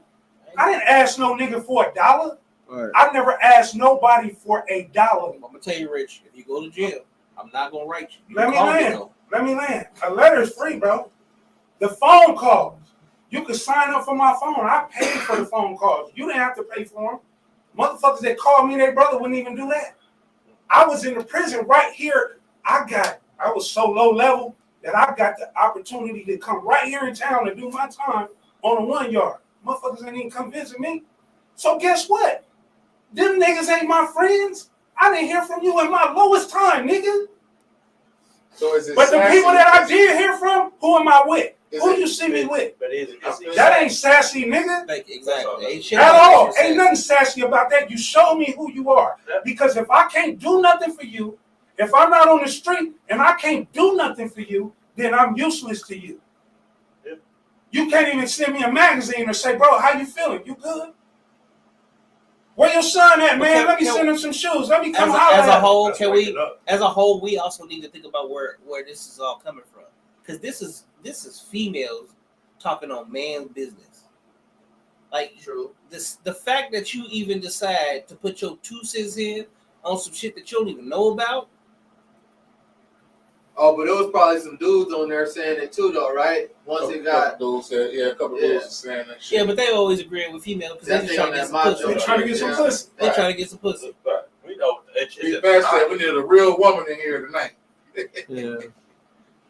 I didn't ask no nigga for $1. Right. I never asked nobody for $1. I'm gonna tell you, Rich, if you go to jail, I'm not gonna write you. You Let can me call land. though. Let me land. A letter is free, bro. The phone calls. You can sign up for my phone. I paid for the phone calls. You didn't have to pay for them. Motherfuckers that called me their brother wouldn't even do that. I was in the prison right here. I was so low level that I got the opportunity to come right here in town and do my time on a 1 yard. Motherfuckers ain't even come visit me. So guess what? Them niggas ain't my friends. I didn't hear from you in my lowest time, nigga. So is it But the sassy? people that I did hear from, who am I with? Is Who it- you see me with? But it's That ain't sassy, nigga. Like, exactly. Ain't shit At about all. that shit Ain't nothing sassy about that. You show me who you are. Because if I can't do nothing for you, if I'm not on the street and I can't do nothing for you, then I'm useless to you. Yeah. You can't even send me a magazine or say, bro, how you feeling? You good? Where your son at, But man? Let me send him some shoes. Let me come As holler a at him. whole, Let's can break we? it up. As a whole, we also need to think about where this is all coming from, because this is females talking on man's business. Like, True. the fact that you even decide to put your 2 cents in on some shit that you don't even know about. Oh, but there was probably some dudes on there saying it too, though, right? Once it got. Couple dudes said, a couple Yeah. dudes are saying that shit. Yeah, but they always agreeing with females because they That's just trying to on get some that pussy. They macho. trying to get some pussy. They trying to get some pussy. We know. Big Fast said we need a real woman in here tonight. Yeah.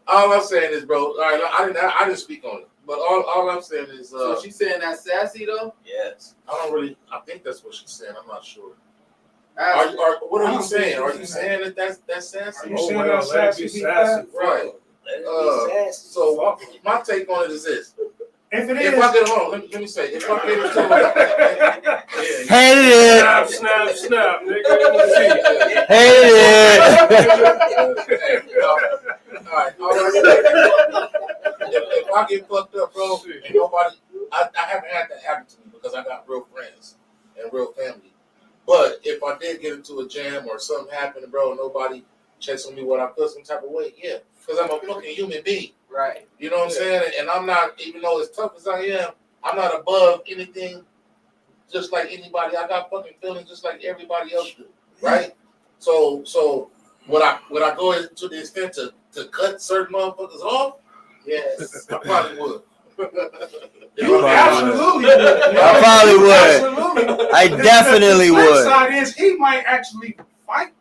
All I'm saying is, bro. All right, I didn't speak on it, but all I'm saying is, So she saying that sassy though? Yes. I think that's what she's saying. I'm not sure. Ask her. What I are you don't saying? think Are she's you saying saying that that's sassy? Are you saying that let it sassy be be sassy. fat? Right. Let it be sassy. So my take on it is this: If it if is, I get home, let me say, if I get into Hate it. Snap, snap, snap, nigga. Let me see it. Hate it. all right, if I get fucked up, bro, and nobody, I haven't had that happen to me because I got real friends and real family. But if I did get into a jam or something happened, bro, and nobody checks on me when I feel some type of way, yeah, because I'm a fucking human being. Right. You know what I'm saying? And I'm not, even though as tough as I am, I'm not above anything. Just like anybody, I got fucking feelings just like everybody else do, right? So would I go to the extent to cut certain motherfuckers off? Yes. I probably would. you absolutely would. I probably would. Absolutely. I definitely The flip would. side is he might actually fight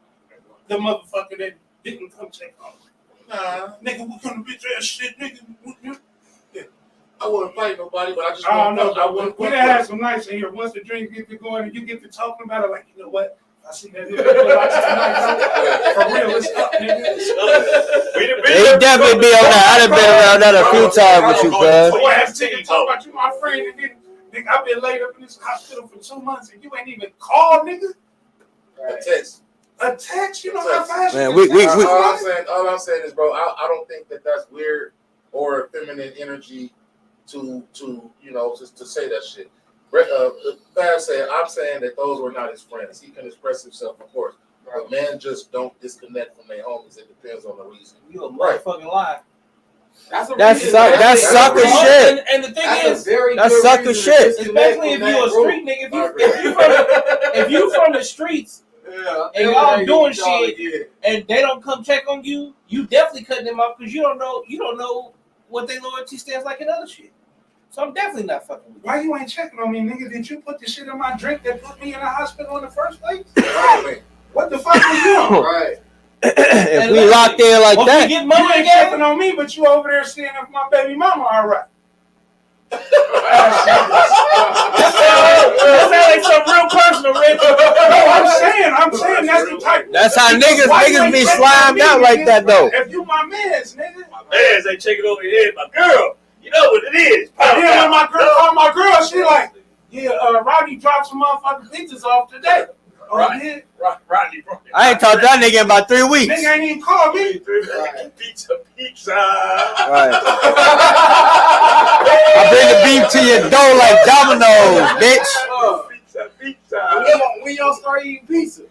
the motherfucker that didn't come check on him. Nah, Nigga, we couldn't bitch ass shit, nigga. I wouldn't fight nobody, but I just I don't know. I wouldn't We fuck done had with some nights in here. Once the drink get to going and you get to talking about it, like, you know what? I see that nigga tonight, for real, it's up, nigga. They definitely be on that. I've been around that a few times with you, So bud. what happened to you? Talk about you, my friend, and then nigga, I've been laid up in this hospital for 2 months and you ain't even called, nigga. A text. A text, you know how fast Man, you can text All I'm saying is, bro, I don't think that that's weird or feminine energy to just to say that shit. Fab said, I'm saying that those were not his friends. He can express himself, of course, but men just don't disconnect from their homies. It depends on the reason. You a motherfucking lie. That's reason. sucker That's shit. And the thing That's is, a very that's good sucker reason shit. to disconnect especially if from you a that group. street nigga, if you from the streets Yeah, and y'all doing shit and they don't come check on you, you definitely cutting them off because you don't know what their loyalty stands like in other shit. So I'm definitely not fucking with you. Why you ain't checking on me, nigga? Did you put the shit in my drink that put me in the hospital in the first place? What the fuck was you on? Right. If we locked in like Once that, we get You money ain't checking on me, but you over there seeing if my baby mama all right. That sounds like some real personal, Rich. No, I'm saying that's the type. that's how Why you niggas ain't be checking on slimed me, out like nigga? that though. If you my mans, nigga. My man's ain't checking over your head. My girl, you know what it is. And then when my girl called my girl, she like, yeah, Rodney dropped some motherfucking pizzas off today. Oh, Right. yeah? Rodney, I ain't talked to that nigga in about 3 weeks. Nigga ain't even called me. Pizza. Right. I bring the beef to your door like Domino's, bitch. Pizza. When y'all start eating pizza? You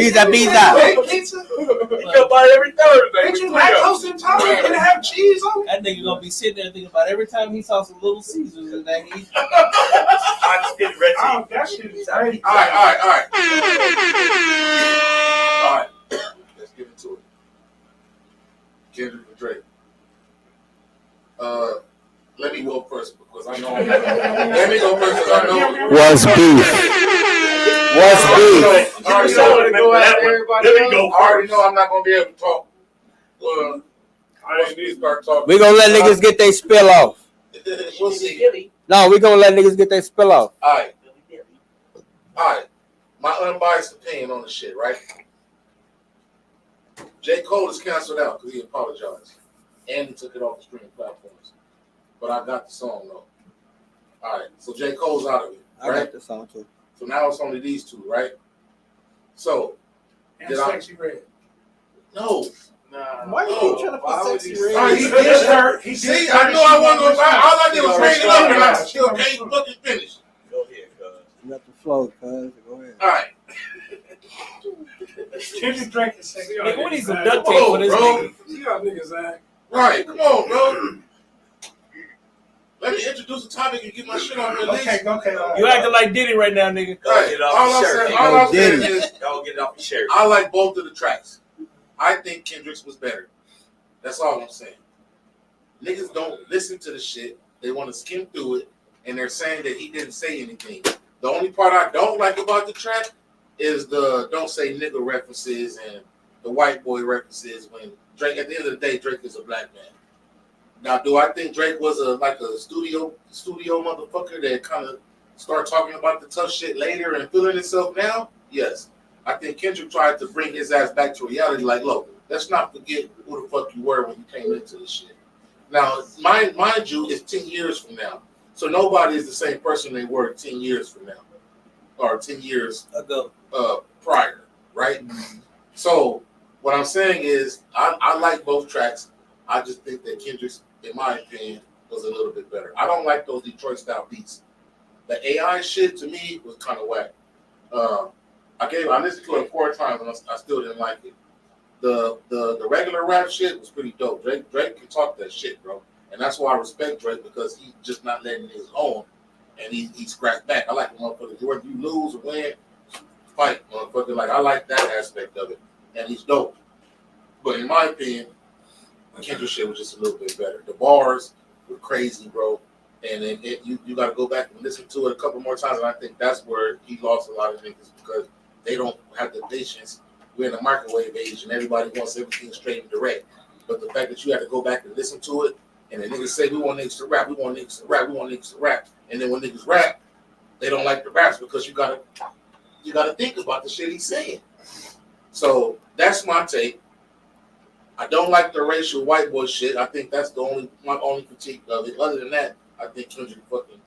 said Pizza. Hey, pizza? you come by every Thursday. Ain't you lactose intolerant? Can it have cheese on it? That nigga gonna be sitting there thinking about every time he saw some Little Caesars and that he. I just get ready. Oh, that shit is crazy. All right. All right. Let's get into it. Kendrick and Drake. Let me go first because I know. Let me go first because I know. What's beef? What's beef? I already know. I already know I'm not gonna be able to talk. Once we start talking, We gonna let niggas get their spill off. we'll see. No, we gonna let niggas get their spill off. All right. My unbiased opinion on the shit, right? J. Cole is canceled out because he apologized. And he took it off the streaming platforms. But I got the song, though. All right. So J. Cole's out of it, I right? got the song too. So now it's only these two, right? So, And Sexy Red. no. Why you keep trying to put Sexy Red? All right, He dissed her. He See, dissed I her. know I wasn't going to. All I did was bring it up, and I Yeah. still can't fucking finish. Go ahead, cuz. You got the flow, cuz. Go ahead. All right. Kendrick Drake is sexy. Nigga, we need some Come duct tape for this bro. nigga. You got niggas act. Right. Come on, bro. Let me introduce the topic and get my shit on the list. Okay. You acting like Diddy right now, nigga. Right. Get it off All your I'm shirt. saying, all I'm saying Diddy. is Y'all get it off your shirt. I like both of the tracks. I think Kendrick's was better. That's all I'm saying. Niggas don't listen to the shit. They want to skim through it, and they're saying that he didn't say anything. The only part I don't like about the track is the don't say nigga references and the white boy references when Drake, at the end of the day, Drake is a black man. Now, do I think Drake was a studio motherfucker that kind of start talking about the tough shit later and feeling himself now? Yes. I think Kendrick tried to bring his ass back to reality. Like, look, let's not forget who the fuck you were when you came into this shit. Now, mind you, it's 10 years from now. So nobody is the same person they were 10 years from now. Or 10 years Ago. prior, right? So what I'm saying is I like both tracks. I just think that Kendrick's, in my opinion, was a little bit better. I don't like those Detroit style beats. The AI shit to me was kind of whack. I listened to it 4 times and I still didn't like it. The regular rap shit was pretty dope. Drake can talk that shit, bro. And that's why I respect Drake, because he's just not letting his own, and he scratched back. I like the motherfucker. Whether you lose or win, fight, motherfucker. Like, I like that aspect of it, and he's dope. But in my opinion, Kendrick shit was just a little bit better. The bars were crazy, bro. And then you got to go back and listen to it a couple more times, and I think that's where he lost a lot of niggas, because they don't have the patience. We're in a microwave age, and everybody wants everything straight and direct. But the fact that you have to go back and listen to it, and the niggas say, we want niggas to rap, we want niggas to rap, we want niggas to rap. And then when niggas rap, they don't like the raps because you gotta think about the shit he's saying. So that's my take. I don't like the racial white boy shit. I think that's my only critique of it. Other than that, I think Kendrick fucking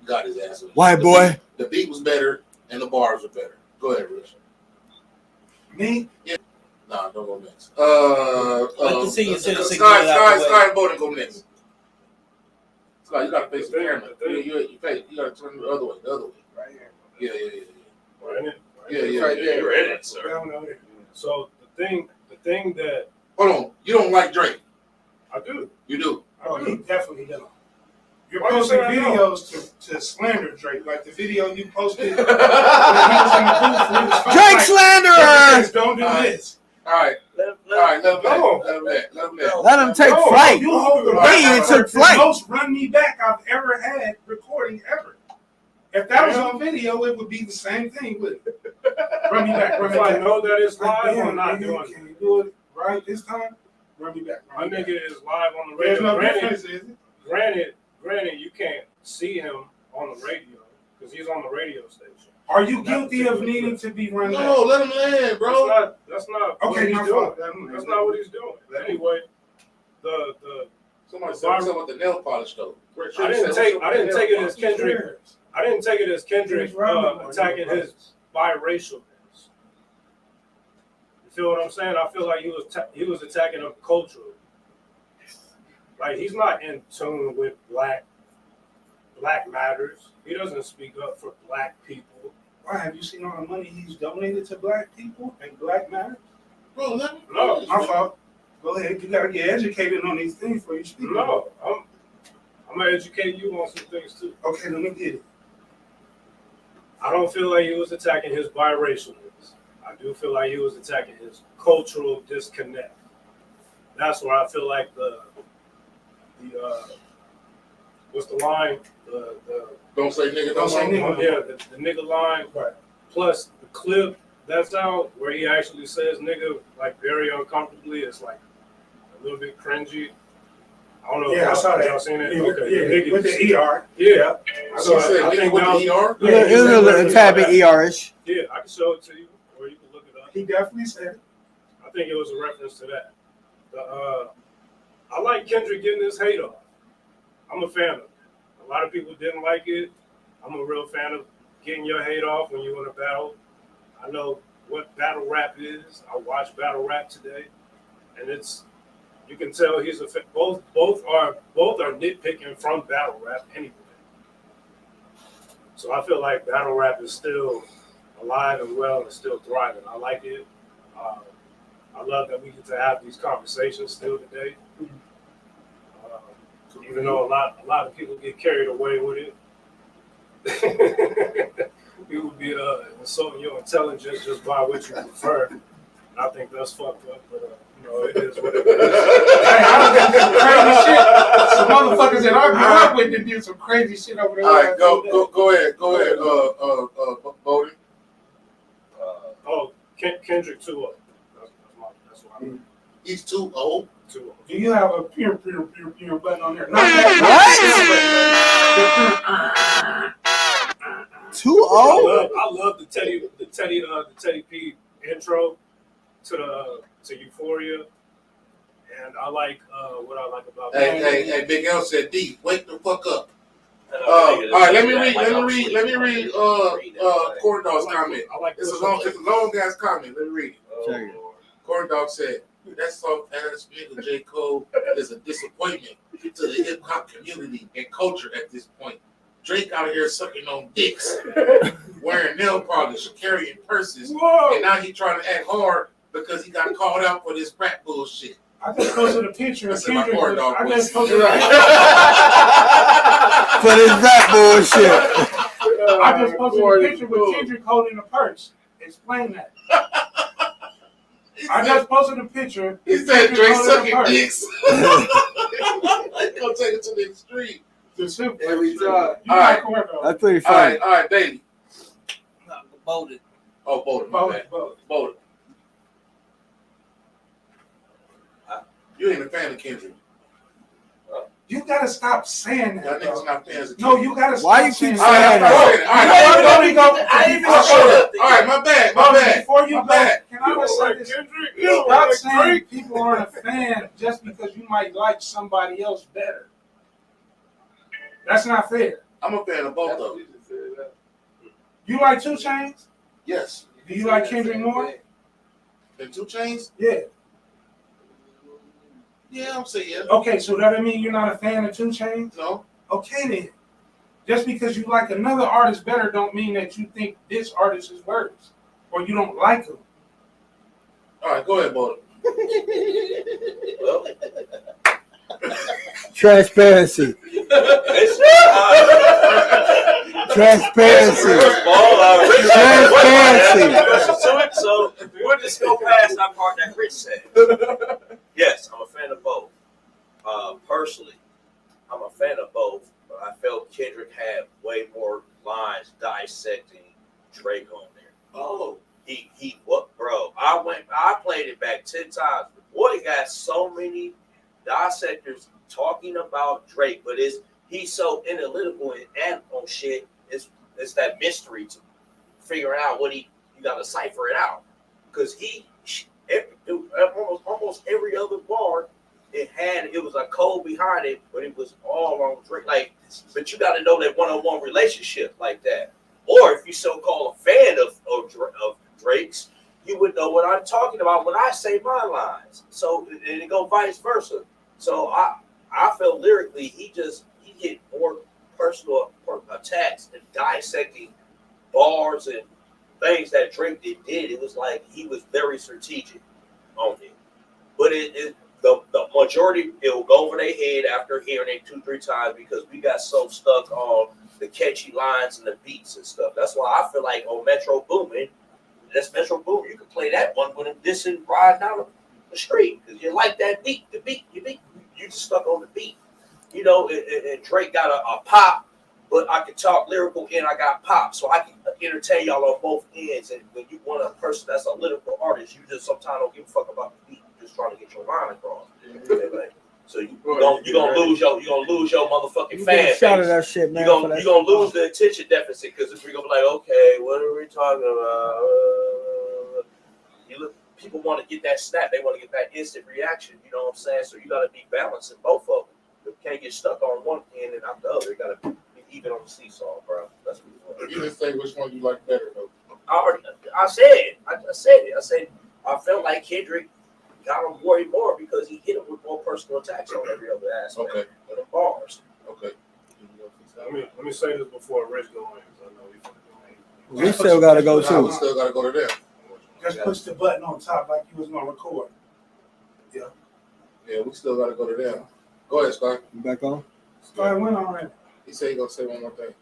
got his ass. White boy. The beat was better and the bars were better. Go ahead, Rich. Me? Nah, don't go next. Let the senior citizen Sky, get it out the way. Sky and Bowden go next. Sky, you gotta face the camera. You gotta turn the other way. Right here. Yeah. Right in it. Yeah. Right there. You're in it, sir. Down over there. So the thing that Hold on. You don't like Drake. I do. You do. Oh, he definitely don't. You're Why you posting say I don't? videos to slander Drake, like the video you posted when he was in the booth with his phone, Drake like, slanderer. Don't do this. All right. Let him No. Let him take No, flight. You hold the He record took for flight. the most run me back I've ever had recording ever. If that was on video, it would be the same thing. With run me back, run me If I back. know that it's Like, live, damn, I'm not nigga, doing it. can you do it right this time? Run me back. My Run me back. nigga is live on the There's radio. no difference, is it? Granted, you can't see him on the radio because he's on the radio station. Are you guilty of needing to be run No, back? let him land, bro. That's not Okay, what he's my doing. fault. That's not what he's doing. Anyway, the Somebody said what's up with the nail polish though. I didn't take it as Kendrick. I didn't take it as Kendrick attacking his biracialness. You feel what I'm saying? I feel like he was attacking him culturally. Like he's not in tune with black matters. He doesn't speak up for black people. Why have you seen all the money he's donated to black people and black matters? Bro, let him No, My fault. Go ahead. You gotta get educated on these things before you speak. no, I'm gonna educate you on some things too. Okay, let me get it. I don't feel like he was attacking his biracialness. I do feel like he was attacking his cultural disconnect. That's where I feel like the what's the line? The don't say nigga, Don't say nigga. yeah, the nigga line. Right. Plus the clip that's out where he actually says nigga like very uncomfortably. It's like a little bit cringy. I don't know. Yeah, I saw that. Y'all seen it? Yeah, Okay. yeah, with the ER. Yeah. So So say I nigga think with now, the ER. Yeah, It was a tad bit ER-ish. yeah, I can show it to you, or you can look it up. He definitely said it. I think it was a reference to that. I like Kendrick getting his hate off. I'm a fan of it. A lot of people didn't like it. I'm a real fan of getting your hate off when you want to battle. I know what battle rap is. I watched battle rap today, and you can tell he's a both are nitpicking from battle rap anyway. So I feel like battle rap is still alive and well and still thriving. I like it. I love that we get to have these conversations still today. Even though a lot of people get carried away with it. People be insulting your intelligence just by what you prefer. And I think that's fucked up, but it is what it is. Hey, I done some crazy shit. Some motherfuckers that I grew up with that did some crazy shit over there. All right, go ahead, Bowden. Kendrick 2-0. That's what I mean. He's too old. 2-0. Do you have a pew button on there? Too old? I love the Teddy P intro to Euphoria, and I like what I like about. Hey, Big L said, D, wake the fuck up. All right, let me read Corn Dog's comment. I like It's a long ass comment. Let me read it. Check it. Corn Dog said, that soft ass nigga J. Cole is a disappointment to the hip hop community and culture at this point. Drake out here sucking on dicks, wearing nail polish, carrying purses, and now he trying to act hard because he got called out for this rap bullshit. I just posted a picture of That's in my Kendrick. Corn Dog I voice. just posted For this rap bullshit. I just posted a picture with Kendrick holding a purse. Explain that. I just posted a picture. He said Kendrick Drake holding a sucking purse. dicks. He's gonna take it to the extreme. The simple. Every time. You All not right. correct, though. That's pretty All funny. right, Bailey. Voted. Oh, Bowden, my bad. Bowden. You ain't a fan of Kendrick. You gotta stop saying Y'all that. niggas bro. not fans of No, Kendrick. you gotta stop Why you keep saying All right, saying that. all right, all right, my bad. Before you My go, bad. can I just say this? Kendrick? Stop saying people aren't a fan just because you might like somebody else better. That's not fair. I'm a fan of both That's of what them. you just said. You like 2 Chainz? Yes. Do you like Kendrick more? And 2 Chainz? Yeah. Yeah, I'm saying yeah. Okay, so that mean you're not a fan of 2 Chainz? No. Okay then. Just because you like another artist better don't mean that you think this artist is worse or you don't like him. All right, go ahead, Bo. Well, Transparency. it's, Transparency. Transparency. So we'll just go past that part that Rich said. Yes, I'm a fan of both. Personally, I'm a fan of both, but I felt Kendrick had way more lines dissecting Drake on there. Oh, He what, bro? I played it back 10 times. The boy got so many dissectors talking about Drake, but he's so analytical and on shit. It's that mystery to figuring out what you got to cipher it out, because almost every other bar it was a code behind it, but it was all on Drake. Like, but you got to know that one-on-one relationship like that, or if you so-called a fan of Drake's, you would know what I'm talking about when I say my lines. So and it go vice versa. So I felt lyrically he get more personal attacks and dissecting bars and things that Drake did. It was like he was very strategic on it. But the majority, it will go over their head after hearing it 2-3 times, because we got so stuck on the catchy lines and the beats and stuff. That's why I feel like on Metro Boomin, that's Metro Boomin, you can play that one with him dissing riding down the street, because you like that beat. You just stuck on the beat. You know, and Drake got a pop, but I can talk lyrical and I got pop, so I can entertain y'all on both ends. And when you want a person that's a lyrical artist, you just sometimes don't give a fuck about the beat. You're just trying to get your line across. So you're gonna lose your motherfucking fan Shout out base. that shit, man. You're gonna lose the attention deficit, because if we're gonna be like, okay, what are we talking about? People want to get that snap. They want to get that instant reaction. You know what I'm saying? So you got to be balanced in both of them. You can't get stuck on one end and not the other. You got to be even on the seesaw, bro. That's what You didn't say which one you like better, though. I said it. I said I felt like Kendrick got him way more because he hit him with more personal attacks on every other aspect. Okay. With the bars. Okay. Let me say this before Rich goes in, because I know he's going to We still gotta go Nah, we too. still got to go to them. Just push the button on top like you was gonna record. Yeah, we still got to go to them. Go ahead, Scott. You back on? Start went on it. He said he going to say one more thing.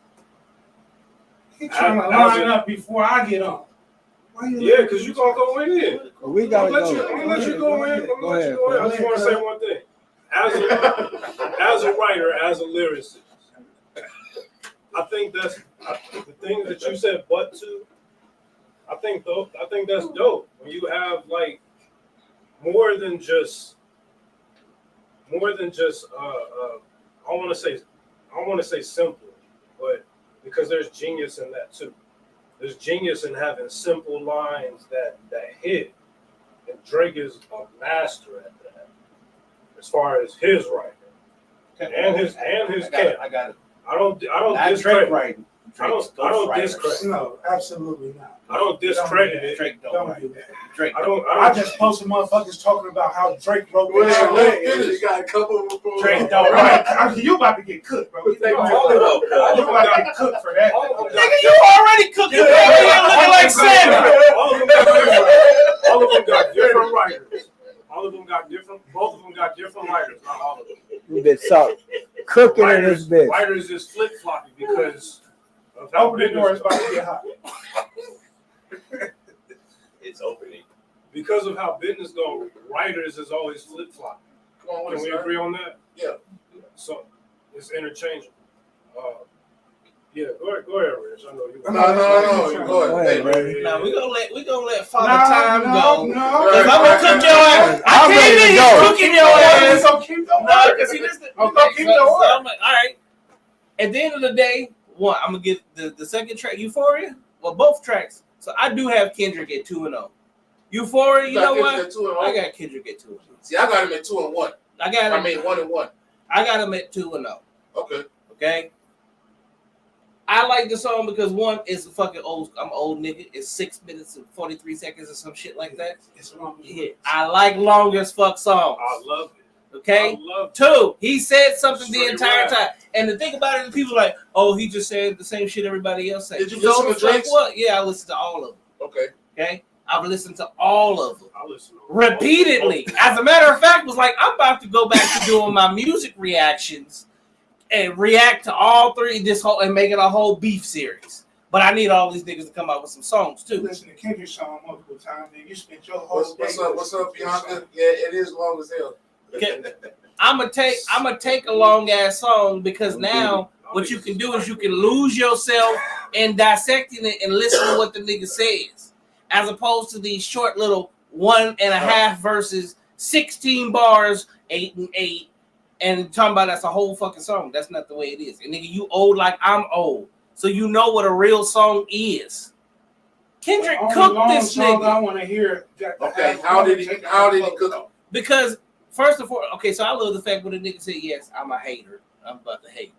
He trying to line up before I get on. Why you Yeah, because you're going to go in. We gotta I'm gonna let you go in. I just want to say one thing. As a writer, as a lyricist, I think that's the things that you said. But to, I think that's dope. When you have like more than just I want to say simple, but because there's genius in that too. There's genius in having simple lines that hit, and Drake is a master at that. As far as his writing and his camp, I got it. I don't Not discredit. Drake writing. I don't discredit. No, absolutely not. I don't discredit it. Drake don't Don't write. do that. Drake. I just posted motherfuckers talking about how Drake wrote Well, this. you got a couple before. Drake don't write. You about to get cooked, bro. You about to get cooked for that. Nigga, you already cooked. You looking like salmon. All of them got different writers. Both of them got different writers, not all of them. You been so cooking in this bitch. Writers is flip-flopping because of how Open the door, it's about to get hot. It's opening. Because of how business goes, writers is always flip-flopping. Come on, Can we agree on that? Yeah. So it's interchangeable. Yeah, go ahead, Rich. I know you. No. Go ahead. Hey, Now we gonna let Father Time go. No. Cause I'm gonna cook your ass. I'm I ready to came in go. here cooking your ass. So keep the No, order. because see this. keep the order. I'm like, all right. At the end of the day, one, I'm gonna get the second track, Euphoria. Well, both tracks. So I do have Kendrick at 2-0. Euphoria, you know what? I got Kendrick at 2-0. See, I got him at 2-1. I got him. I mean 1-1. I got him at 2-0. Okay. Okay. I like the song because one, it's a fucking old. I'm an old nigga. It's 6 minutes and 43 seconds or some shit like that. It's long as Yeah, I like long as fuck songs. I love it. Okay. I love it. Two, he said something the Straight entire rap. time. And the thing about it is people are like, oh, he just said the same shit everybody else said. Did you So listen the to fuck Drake's? what? Yeah, I listened to all of them. Okay. Okay. I've listened to all of them. I listen to Repeatedly. As a matter of fact, was like, I'm about to go back to doing my music reactions and react to all three and make it a whole beef series. But I need all these niggas to come out with some songs You too. listen to Kendrick song multiple times, and you spent your whole day. What's up, Bianca? Yeah, it is long as hell. Okay. I'm gonna take a long ass song because now what you can do is you can lose yourself in dissecting it and listen to what the nigga says, as opposed to these short little 1.5 verses, 16 bars, 8 and 8, and talking about that's a whole fucking song. That's not the way it is. And nigga, you old like I'm old, so you know what a real song is. Kendrick cooked this nigga. I want to hear. Okay, how did he cook? Because first of all, okay, so I love the fact when a nigga said, yes, I'm a hater. I'm about to hate.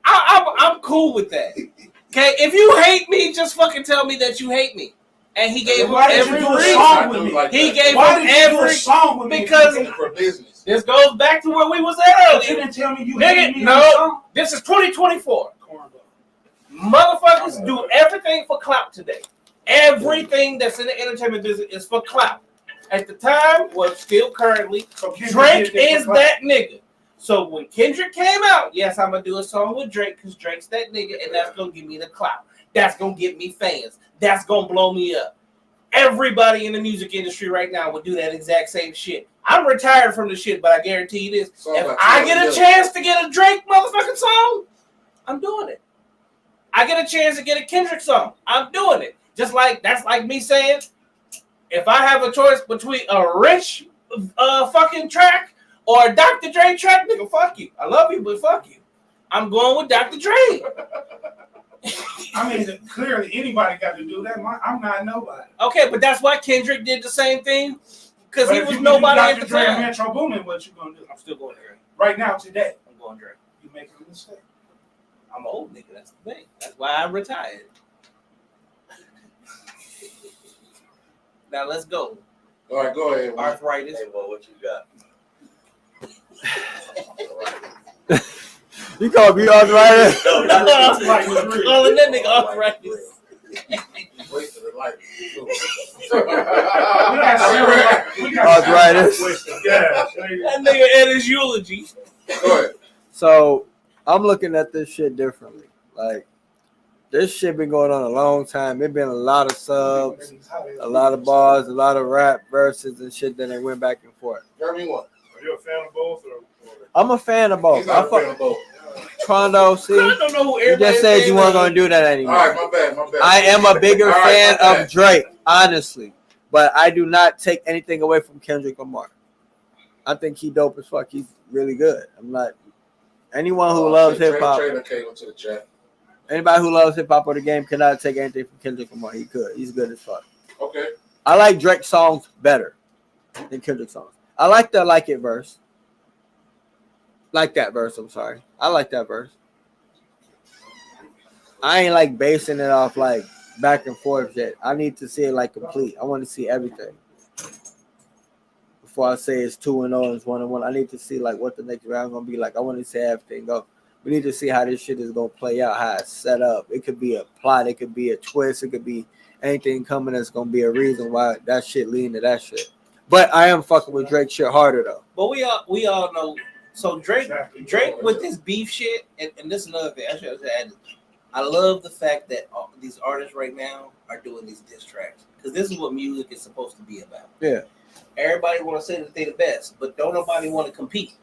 I'm cool with that. Okay, if you hate me, just fucking tell me that you hate me. And he gave him every reason. He gave him every song with me because for business. This goes back to where we was at You earlier. didn't tell me you Nigga, hated me. no, this is 2024. Motherfuckers do everything for clout today. Everything that's in the entertainment business is for clout. At the time, well, still currently, Drake is that nigga. So when Kendrick came out, yes, I'm gonna do a song with Drake because Drake's that nigga, and that's gonna give me the clout. That's gonna get me fans. That's gonna blow me up. Everybody in the music industry right now would do that exact same shit. I'm retired from the shit, but I guarantee you this: if I get a chance to get a Drake motherfucking song, I'm doing it. I get a chance to get a Kendrick song, I'm doing it. Just like that's like me saying, if I have a choice between a Rich fucking track or a Dr. Dre track, nigga, fuck you. I love you, but fuck you. I'm going with Dr. Dre. I mean, clearly anybody got to do that. I'm not nobody. Okay, but that's why Kendrick did the same thing because But he if was you nobody do at the Dr. Dre and time. Metro Boomin, what you gonna do? I'm still going Dre. Right now, today, I'm going Dre. you making a mistake. I'm an old nigga. That's the thing. That's why I retired. Now let's go. All right, go ahead. Arthritis. Hey, well, what you got? You call me arthritis? No, not Calling that nigga arthritis. Wasted the life. We got Arthritis. That nigga at his eulogy. Go ahead. So I'm looking at this shit differently. Like this shit been going on a long time. It been a lot of subs, a lot of bars, a lot of rap verses and shit that they went back and forth. Jeremy, what? Are you a fan of both? Or? I'm a fan of both. He's not a fan of both. Trondo, see, I don't know who you everybody just said you weren't gonna do that anymore. All right, my bad. I am a bigger All right, fan my bad. of Drake, honestly, but I do not take anything away from Kendrick Lamar. I think he dope as fuck. He's really good. I'm not anyone who loves hip hop. Trader came into the chat. Anybody who loves hip hop or the game cannot take anything from Kendrick Lamar. He could. He's good as fuck. Okay. I like Drake songs better than Kendrick songs. I like the Like It verse. Like that verse, I'm sorry. I like that verse. I ain't like basing it off like back and forth yet. I need to see it like complete. I want to see everything. Before I say it's 2-0 and it's 1-1, I need to see like what the next round gonna be like. I want to see everything go. We need to see how this shit is gonna play out, how it's set up. It could be a plot, it could be a twist, it could be anything coming that's gonna be a reason why that shit leading to that shit. But I am fucking with Drake shit harder though. But we all know. So Drake with this beef shit, and this is another thing. I should have added. I love the fact that these artists right now are doing these diss tracks because this is what music is supposed to be about. Yeah. Everybody want to say that they the best, but don't nobody want to compete.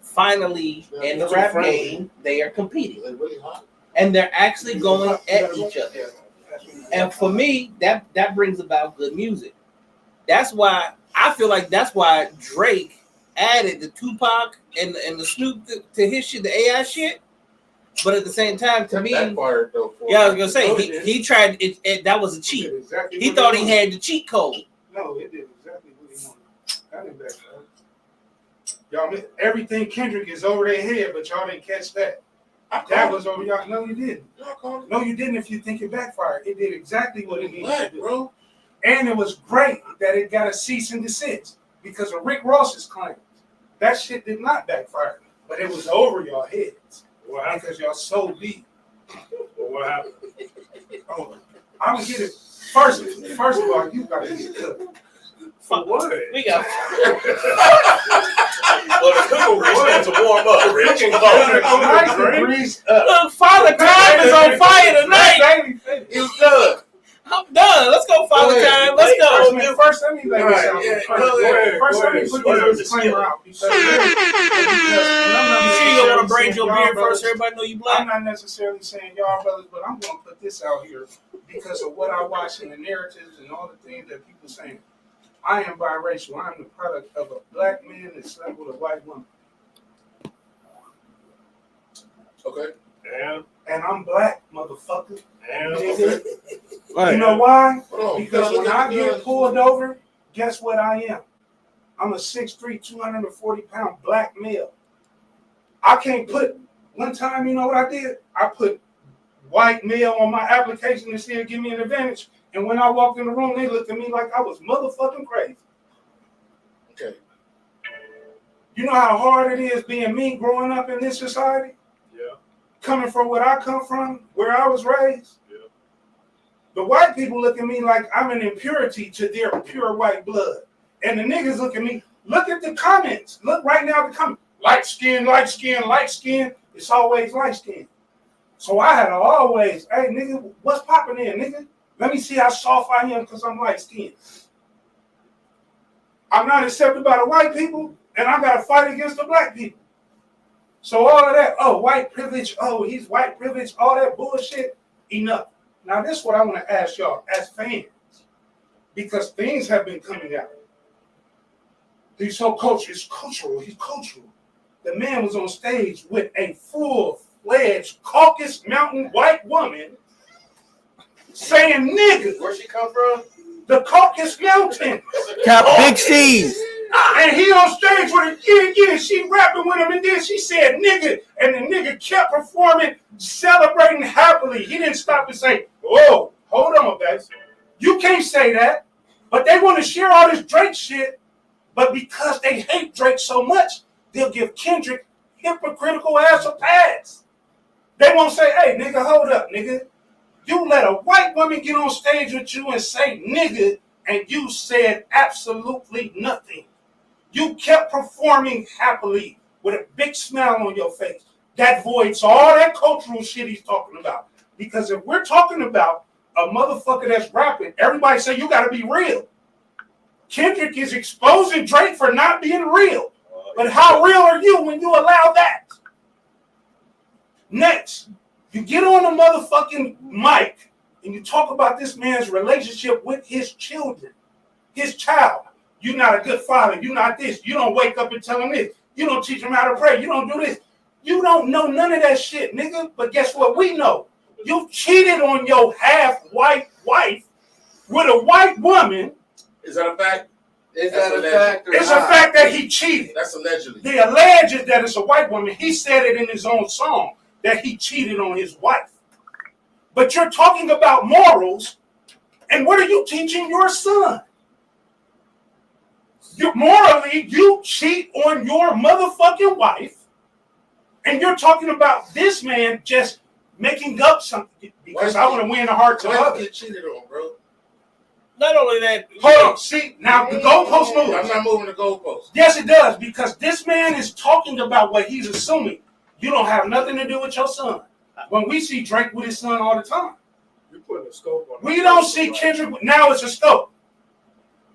Finally, in the rap game, they are competing, and they're actually going at each other. And for me, that brings about good music. That's why I feel like that's why Drake added the Tupac and the Snoop to his shit, the AI shit. But at the same time, to me, I was gonna say he tried it. That was a cheat. He thought he had the cheat code. No, it did exactly what he wanted. That ain't bad, Y'all, everything Kendrick is over their head, but y'all didn't catch that. That was over y'all. No, you didn't. No, you didn't. If you think it backfired, it did exactly what it needed to do, bro. And it was great that it got a cease and desist because of Rick Ross's claims. That shit did not backfire, but it was over y'all heads because y'all so deep. Well, what happened? Oh, I'm gonna get it. First of all, you gotta get cooked. For what? We got. Well, the cooking grease needs to warm up, Rich. Come on. Nice and greased up. Look, Father Time is on fire tonight. He was done. I'm done. Let's go, Father Go ahead. Time. Let's go. First, let me lay this out. All right, yeah, First, let me put this disclaimer out because I'm not You sure you don't want to braid saying your y'all beard brothers- first? Everybody know you I'm black. not necessarily saying y'all brothers, but I'm going to put this out here because of what I watch in the narratives and all the things that people saying. I am biracial. I'm the product of a black man that slept with a white woman. Okay. And I'm black, motherfucker. And You know why? Hold on. Because when I get pulled over, guess what I am? I'm a 6'3", 240-pound black male. I can't put, one time, you know what I did? I put white male on my application to see if give me an advantage. And when I walked in the room, they looked at me like I was motherfucking crazy. Okay. You know how hard it is being me growing up in this society? yeah, Coming from where I come from, where I was raised? Yeah. The white people look at me like I'm an impurity to their pure white blood. And the niggas look at me, look at the comments. Look right now at the comments. Light skin, light skin, light skin. It's always light skin. So I had to always, hey, nigga, what's popping in, nigga? Let me see how soft I am because I'm light skinned. I'm not accepted by the white people, and I got to fight against the black people. So all of that, oh, white privilege, oh, he's white privilege, all that bullshit, enough. Now, this is what I want to ask y'all as fans, because things have been coming out. He's so cultural, he's cultural. The man was on stage with a full-fledged Caucasus Mountain white woman saying nigga. Where she come from? The Caucasus Mountain. Cap Big C's. And he on stage with her, yeah, she rapping with him, and then she said nigga, and the nigga kept performing, celebrating happily. He didn't stop to say, whoa, hold on, guys. You can't say that. But they want to share all this Drake shit, but because they hate Drake so much, they'll give Kendrick hypocritical ass a pass. They won't say, hey, nigga, hold up, nigga. You let a white woman get on stage with you and say nigga, and you said absolutely nothing. You kept performing happily with a big smile on your face. That voids all that cultural shit he's talking about. Because if we're talking about a motherfucker that's rapping, everybody say you got to be real. Kendrick is exposing Drake for not being real. But how real are you when you allow that? Next, you get on the motherfucking mic and you talk about this man's relationship with his children, his child. You're not a good father. You're not this. You don't wake up and tell him this. You don't teach him how to pray. You don't do this. You don't know none of that shit, nigga. But guess what? We know. You cheated on your half-white wife with a white woman. Is that a fact? Is that a fact or It's not? a fact that he cheated. That's allegedly. They allege that it's a white woman. He said it in his own song that he cheated on his wife. But you're talking about morals, and what are you teaching your son? Morally, you cheat on your motherfucking wife, and you're talking about this man just making up something because I want to win the hearts of Why you others. get cheated on, bro? Not only that, Hold on, see, now the goalpost moves. I'm not moving the goalpost. Yes, it does, because this man is talking about what he's assuming. You don't have nothing to do with your son. When we see Drake with his son all the time. you putting a scope on. We don't see Kendrick, now it's a scope.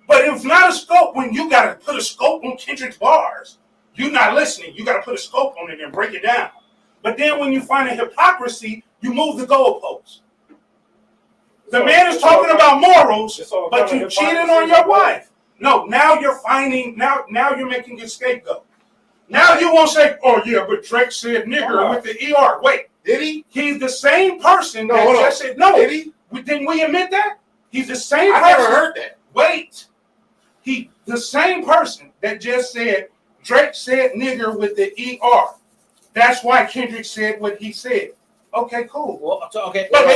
But if not a scope, when you got to put a scope on Kendrick's bars, you're not listening. You got to put a scope on it and break it down. But then when you find a hypocrisy, you move the goalpost. The man is talking about morals, but you cheated on your wife. No, now you're finding, now you're making a scapegoat. Now you won't say, oh yeah, but Drake said nigger with the ER. Wait, Did he? he's the same person that hold on. just said, no, Did he? didn't we admit that? He's the same I person. never heard that. Wait, the same person that just said Drake said nigger with the ER. That's why Kendrick said what he said. Okay, cool. Well, okay. But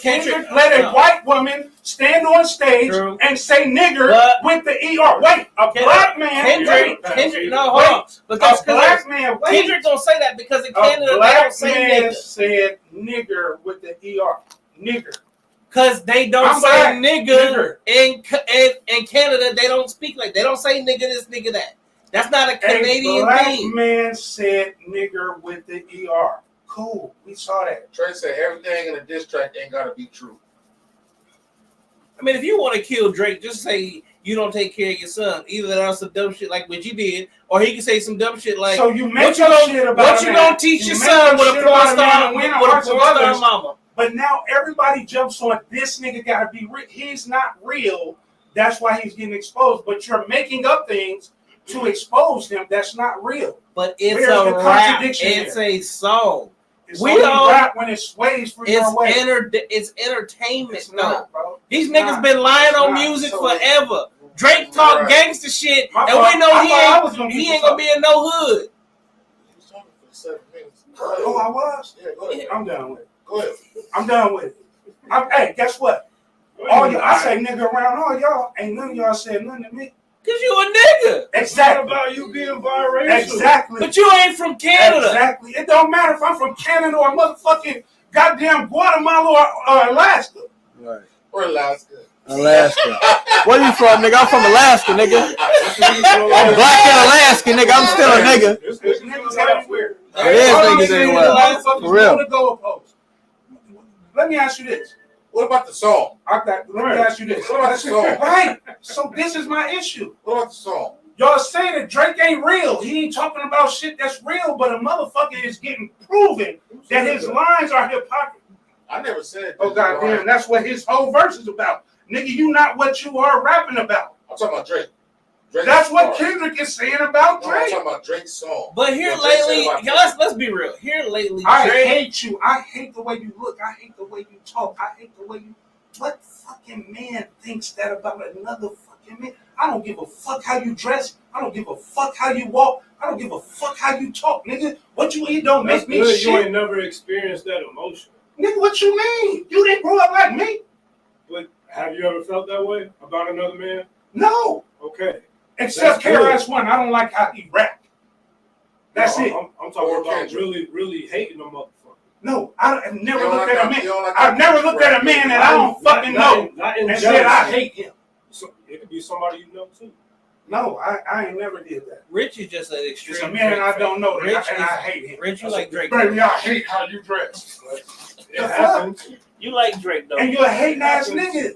Kendrick let a white woman stand on stage True. and say nigger But- with the ER. Wait, a black man. Kendrick, no, hold on. But A that's black man. Wait. Kendrick don't say that because in A Canada they black don't say man nigga. said nigger with the ER. Nigger. Because they don't I'm say black. nigga. In Canada, they don't speak like they don't say nigga this, nigga that. That's not a Canadian A black thing. man said nigger with the ER. Cool. We saw that. Trey said everything in a diss track ain't gotta be true. I mean, if you want to kill Drake, just say you don't take care of your son. Either that's some dumb shit like what you did, or he can say some dumb shit like, so you make what you up gonna, shit about what you a gonna man. teach You your make son up with a shit porn about a man star, and with win a hearts porn of star others. mama? But now everybody jumps on this nigga gotta be real. He's not real. That's why he's getting exposed. But you're making up things to expose him. That's not real. But it's Where's a the rap. contradiction It's a song. It's We only all- rap when it sways for your way. It's entertainment. It's No, not, bro. these It's niggas not. been lying It's on not. music So forever. Drake talk Right. gangster shit, My and fault. we know I thought I was gonna he get ain't this gonna be in no hood. He was talking for 7 minutes. Oh, I was? Yeah, go ahead. I'm done with it. Go ahead. I'm done with it. Hey, guess what? All y'all, I say nigga around all y'all. Ain't none of y'all said nothing to me. Cause you a nigga. It's not about you being biracial. Exactly. But you ain't from Canada. Exactly. It don't matter if I'm from Canada or motherfucking goddamn Guatemala or Alaska. Right. Or Alaska. Alaska. Where you from, nigga? I'm from Alaska, nigga. I'm black in Alaska, nigga. I'm still a nigga. There's niggas everywhere. There is All niggas these everywhere. motherfuckers For real. know the goalpost. Let me ask you this. What about the song? Let me ask you this. What about the song? Right. So this is my issue. What about the song? Y'all saying that Drake ain't real. He ain't talking about shit that's real, but a motherfucker is getting proven that his lines are hypocrisy. I never said. Oh goddamn, that's what his whole verse is about. Nigga, you not what you are rapping about. I'm talking about Drake. Drake's That's what song. Kendrick is saying about No, I'm Drake. talking about Drake's song. But here What Drake said lately, about yeah, let's be real. Here lately, I Drake, hate you. I hate the way you look. I hate the way you talk. I hate the way you. What fucking man thinks that about another fucking man? I don't give a fuck how you dress. I don't give a fuck how you walk. I don't give a fuck how you talk, nigga. What you eat don't That's make me good. You shit. ain't never experienced that emotion. Nigga, what you mean? You didn't grow up like me? But have you ever felt that way about another man? No. Okay. Except That's good. KRS-One. I don't like how he rap. That's No, it. I'm talking Or about Kendrick. really hating a motherfucker. No, I've never You don't looked like at a that- man. you don't like I've that never Kendrick looked at a rap. man that I don't fucking know Not in and said I jealousy. hate him. So, it could be somebody you know too. No, I ain't never did that. Rich is just an extreme. It's a man I don't know Rich and is- I hate him. Rich, you like Drake. Baby, I hate how you dress. It happens. You like Drake though. And you a hating ass nigga.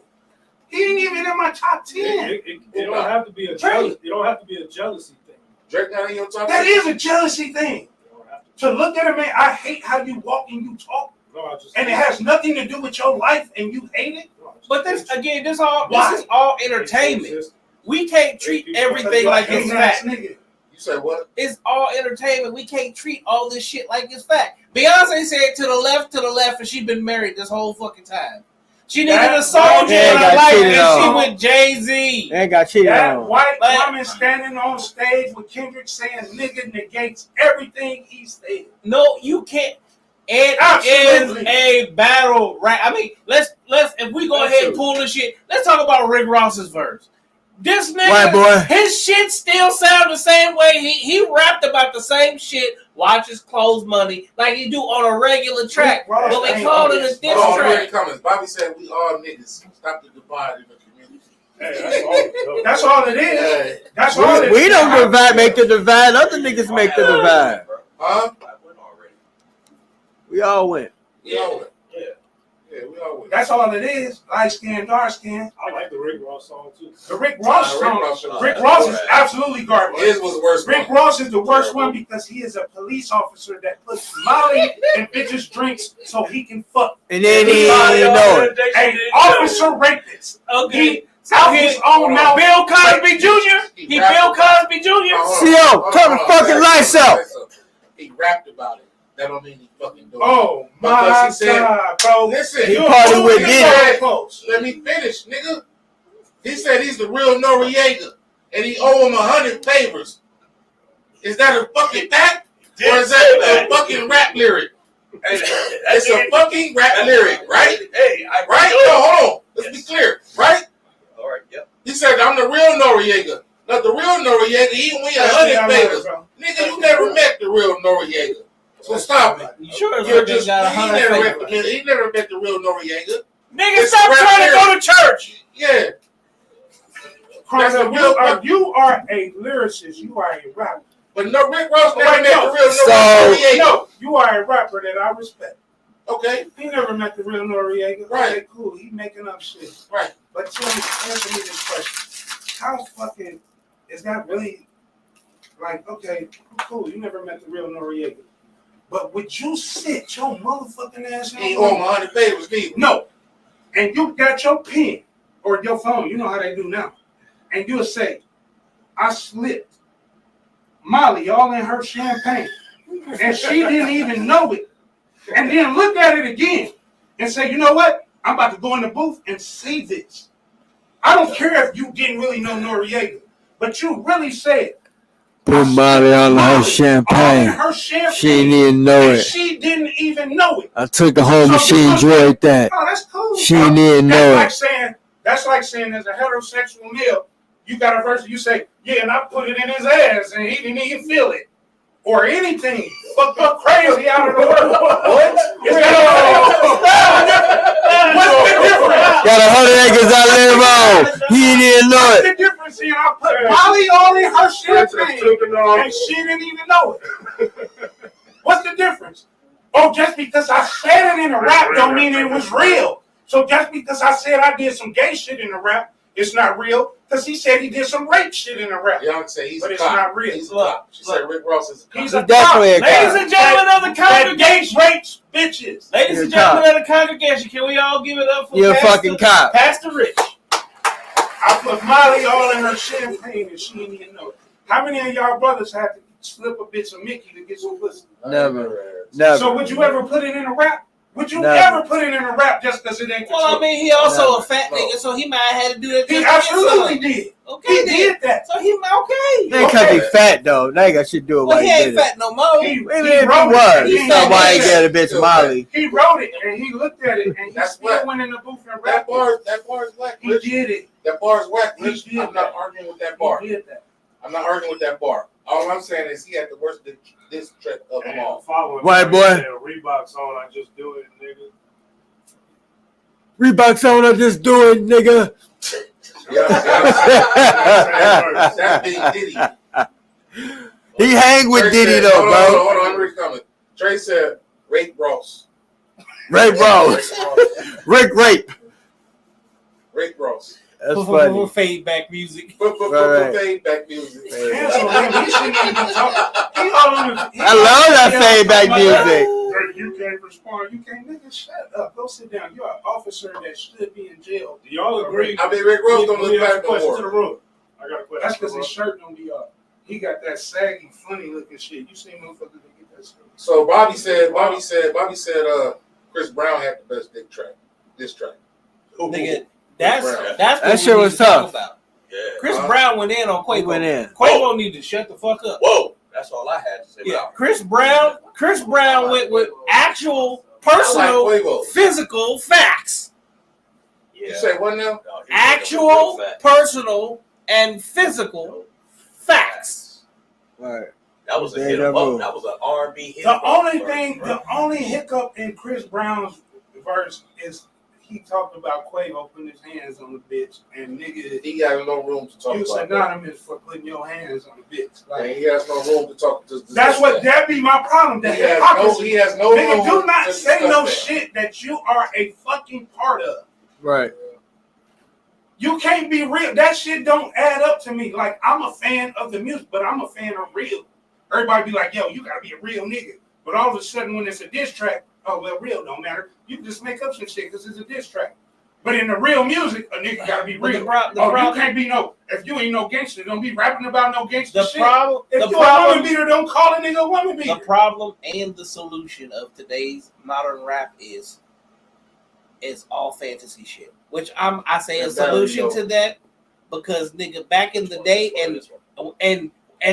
He ain't even in my top 10. It don't have to be a Drake. jealous. It don't have to be a jealousy thing. Drake not in your top. That is a jealousy thing. It don't have to. To look at a man, I hate how you walk and you talk, No, I just. and it has nothing to do with your life, and you hate it. No, I just- But this again, this Why? is all entertainment. We can't treat everything like it's Hating ass fact. nigga. You said what? It's all entertainment. We can't treat all this shit like it's fact. Beyonce said to the left, and she been married this whole fucking time. She needed a That's soldier why- in her Yeah, life, cheated and she on. with Jay-Z. Ain't got cheated That on. white Like- woman standing on stage with Kendrick saying nigga negates everything he said. No, you can't. It Absolutely. is a battle, right? I mean, let's if we go ahead and pull this shit, let's talk about Rick Ross's verse. This nigga, White boy. his shit still sound the same way. He rapped about the same shit. Watch his clothes money like he do on a regular track. Rick Ross But we ain't called it a always- diss Hold on, here track. it comes. Bobby said we all niggas. Stop the divide in the community. Hey, that's all. That's all it is. Hey. That's all it We is. don't divide, make the divide. Other niggas make the divide. Huh? I went already. We all went. We all win. Yeah. Yeah, we all win. That's all it is. Light skin, dark skin. I like the Rick Ross song too. The Rick Ross Rick song. Ross was- Rick Ross is absolutely garbage. His was the worst. Rick one. Ross is the worst one because he is a police officer that puts Molly in bitches' drinks so he can fuck. And then he ain't know it. An officer rapist. Okay. He out his own mouth. Bill Cosby Jr. He Bill Cosby Jr. CO, turn the fucking lights out. He rapped about it. That don't mean he fucking do it. Oh my Because he said- God, bro. Listen, He you party with nigga Diddy. said- Let me finish, nigga. He said he's the real Noriega. and he owe him 100 favors. Is that a fucking fact? Or is Say that a fucking rap lyric? Hey, It's a fucking rap lyric, right? Hey, Right? No, hold on. Let's be clear, right? All right, yep. He said, I'm the real Noriega. Not the real Noriega. He win 100 favors. Nigga, you never met the real Noriega. So stop it. You sure as You're fuck just, got he 100 favors. never met the real Noriega. Nigga, It's stop rap trying to go lyric. to church. Yeah. Carmel, you are a lyricist. You are a rapper. But no, Rick Ross never Wait, met no. the real So- Noriega. No, you are a rapper that I respect. Okay, He never met the real Noriega. Right. Okay, cool. He making up shit. right. But tell me, answer me this question. How fucking is that really like, okay, cool, you never met the real Noriega. But would you sit your motherfucking ass He owe him 100 favors, neither. No. And you got your pen or your phone, you know how they do now. And you'll say, I slipped Molly all in her champagne. And she didn't even know it. And then look at it again and say, you know what? I'm about to go in the booth and see this. I don't care if you didn't really know Noriega, but you really said, Put Molly on her all in champagne. her champagne. She didn't even know and it. she didn't even know it. I took her home and So she you enjoyed that. Oh, that's cool. She bro. didn't know That's like saying as a heterosexual male, you got a verse, you say, yeah, and I put it in his ass and he didn't even feel it. Or anything. Fucked up crazy out of the world. What? What's the difference? Got 100 acres I live on. He didn't even know What's it. the difference? You know, I put Molly all in her champagne and she didn't even know it. What's the difference? Oh, just because I said it in a rap don't mean it was real. So just because I said I did some gay shit in a rap, it's not real. Because he said he did some rape shit in a rap. Young say he's But a it's cop. not real. He's a cop. She said Rick Ross is a cop. He's He's definitely a Ladies cop. and gentlemen of the That congregation. gay rapes bitches. Ladies You're and a cop. gentlemen of the congregation, can we all give it up for You're a Pastor, fucking cop. Pastor Rich? I put Molly all in her champagne and she didn't even know it. How many of y'all brothers had to slip a bitch of Mickey to get some pussy? Never. Never. So would you ever put it in a rap? Would you Never. ever put it in a rap just because it ain't the Well, I truth? mean, he also No. a fat nigga, so he might have had to do that. He just to get absolutely some. did. Okay, He then. did that. So he okay. They can't be fat though. They ain't got shit to do with Well, why he he ain't did it. fat no more. He Even wrote if he it. was, He that's why he wrote get it. a bitch Molly. He wrote it and he looked at it and he That's still what- went in the booth and That rapped it. bar is whack, He Rich. did it. That bar is whack, He Rich. did I'm not that. arguing with that bar. He did that. I'm not arguing with that bar. All I'm saying is he had the worst diss track of them all. Following White boy. Reebok's on, I just do it, nigga. Reebok's on, I just do it, nigga. That's Big Diddy. He hang with Trey Diddy said- though, hold on, bro. hold on, Henry's coming. Trey said, Rape Ross. Ray Ross. Rick Rape. Rape Ross. That's funny. Fade back music. Right. Fade back music. Cancel him. He shouldn't even be talking. He all on the- he I love that all fade back talking about, music. "Hey, you can't respond. You can't. Nigga, shut up. Go sit down. You're an officer that should be in jail. Do y'all agree? I mean, Rick Ross don't Let me look ask back a no question to the more. room. I got a question. That's because to the his room. shirt don't be up. He got that saggy, funny looking shit. You seen motherfuckers that get that shit. So Bobby said, Chris Brown had the best diss track. Nigga, that's Brown. what That we shit need was to talk tough. about. Yeah. Chris Brown went in on Quavo. He went in. Quavo need to shut the fuck up. Whoa. That's all I had to say Yeah, about Chris Brown went with actual I personal like Quavo. physical facts. Yeah. You say what now? No, he Actual was real fat. personal and physical facts. Right. That was a Deja hit 'em vu. up. That was an R&B hit. The only hiccup in Chris Brown's verse is he talked about Quavo putting his hands on the bitch, and nigga, He got no room to talk you about that. synonymous for putting your hands on the bitch. And Like he has no room to talk to. that's what that be my problem. That He has hypocrisy. no Nigga, room do not to say discuss no that. shit that you are a fucking part of. Right. You can't be real. That shit don't add up to me. Like, I'm a fan of the music, but I'm a fan of real. Everybody be like, yo, you gotta be a real nigga. But all of a sudden, when it's a diss track, oh, well, real don't matter. You can just make up some shit because it's a diss track. But in the real music, a nigga gotta be But real. You can't be if you ain't no gangster, don't be rapping about no gangster The shit. problem, If the you a woman problem, beater, don't call a nigga a woman beater. the problem, and the solution of today's modern rap is all fantasy shit. Which I say a That's how solution we go. to that because nigga, back in the day and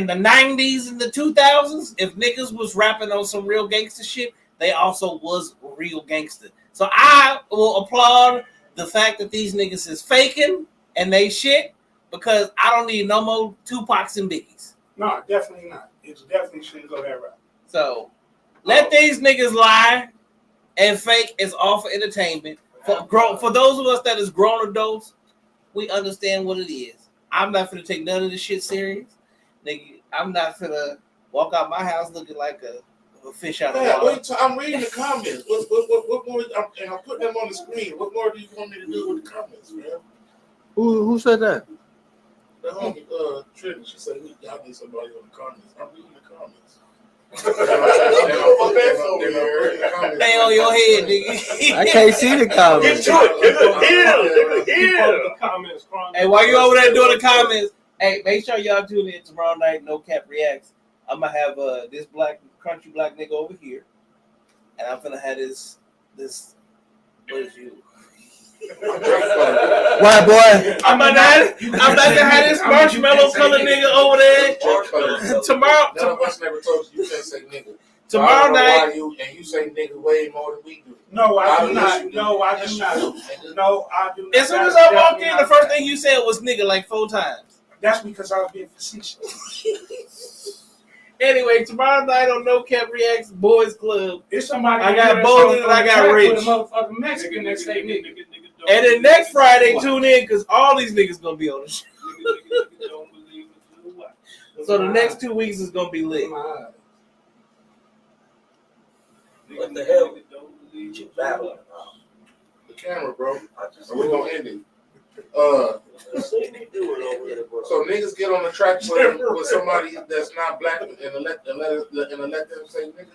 the 90s and the 2000s, if niggas was rapping on some real gangster shit, they also was real gangster. So I will applaud the fact that these niggas is faking and they shit, because I don't need no more Tupacs and Biggies. No, definitely not. It definitely shouldn't go that route. So let these niggas lie and fake is all for entertainment. For those of us that is grown adults, we understand what it is. I'm not gonna take none of this shit serious. Nigga, I'm not gonna walk out my house looking like a fish out of water. I'm reading the comments. What more? And I'm putting them on the screen. What more do you want me to do with the comments, man? Who said that? The homie, Trinity, she said, y'all need somebody on the comments. I'm reading the comments. Stay on your head, nigga. I can't see the comments. Get to it. The comments. Hey, while you over there doing the comments, hey, make sure y'all tune in tomorrow night. No Cap Reacts. I'm gonna have this country black nigga over here, and I'm gonna have this. What is you? White boy. I'm about to have this marshmallow colored nigga over there tomorrow. None of us never told you can't say nigga. Tomorrow night. And you say nigga way more than we do. No, I do not. No, I do not. No, I do not. As soon as I walked in, the first thing you said was nigga like 4 times. That's because I was being facetious. Anyway, tomorrow night on No Cap Reacts Boys Club. It's somebody. I got Bolden and I got Rich. With a motherfucking Mexican that say nigga. And then next Friday, tune in because all these niggas gonna be on the show. So the next 2 weeks is gonna be lit. What the hell? You battling? The camera, bro. We're gonna end it. So niggas get on the track with somebody that's not black and let them say nigga.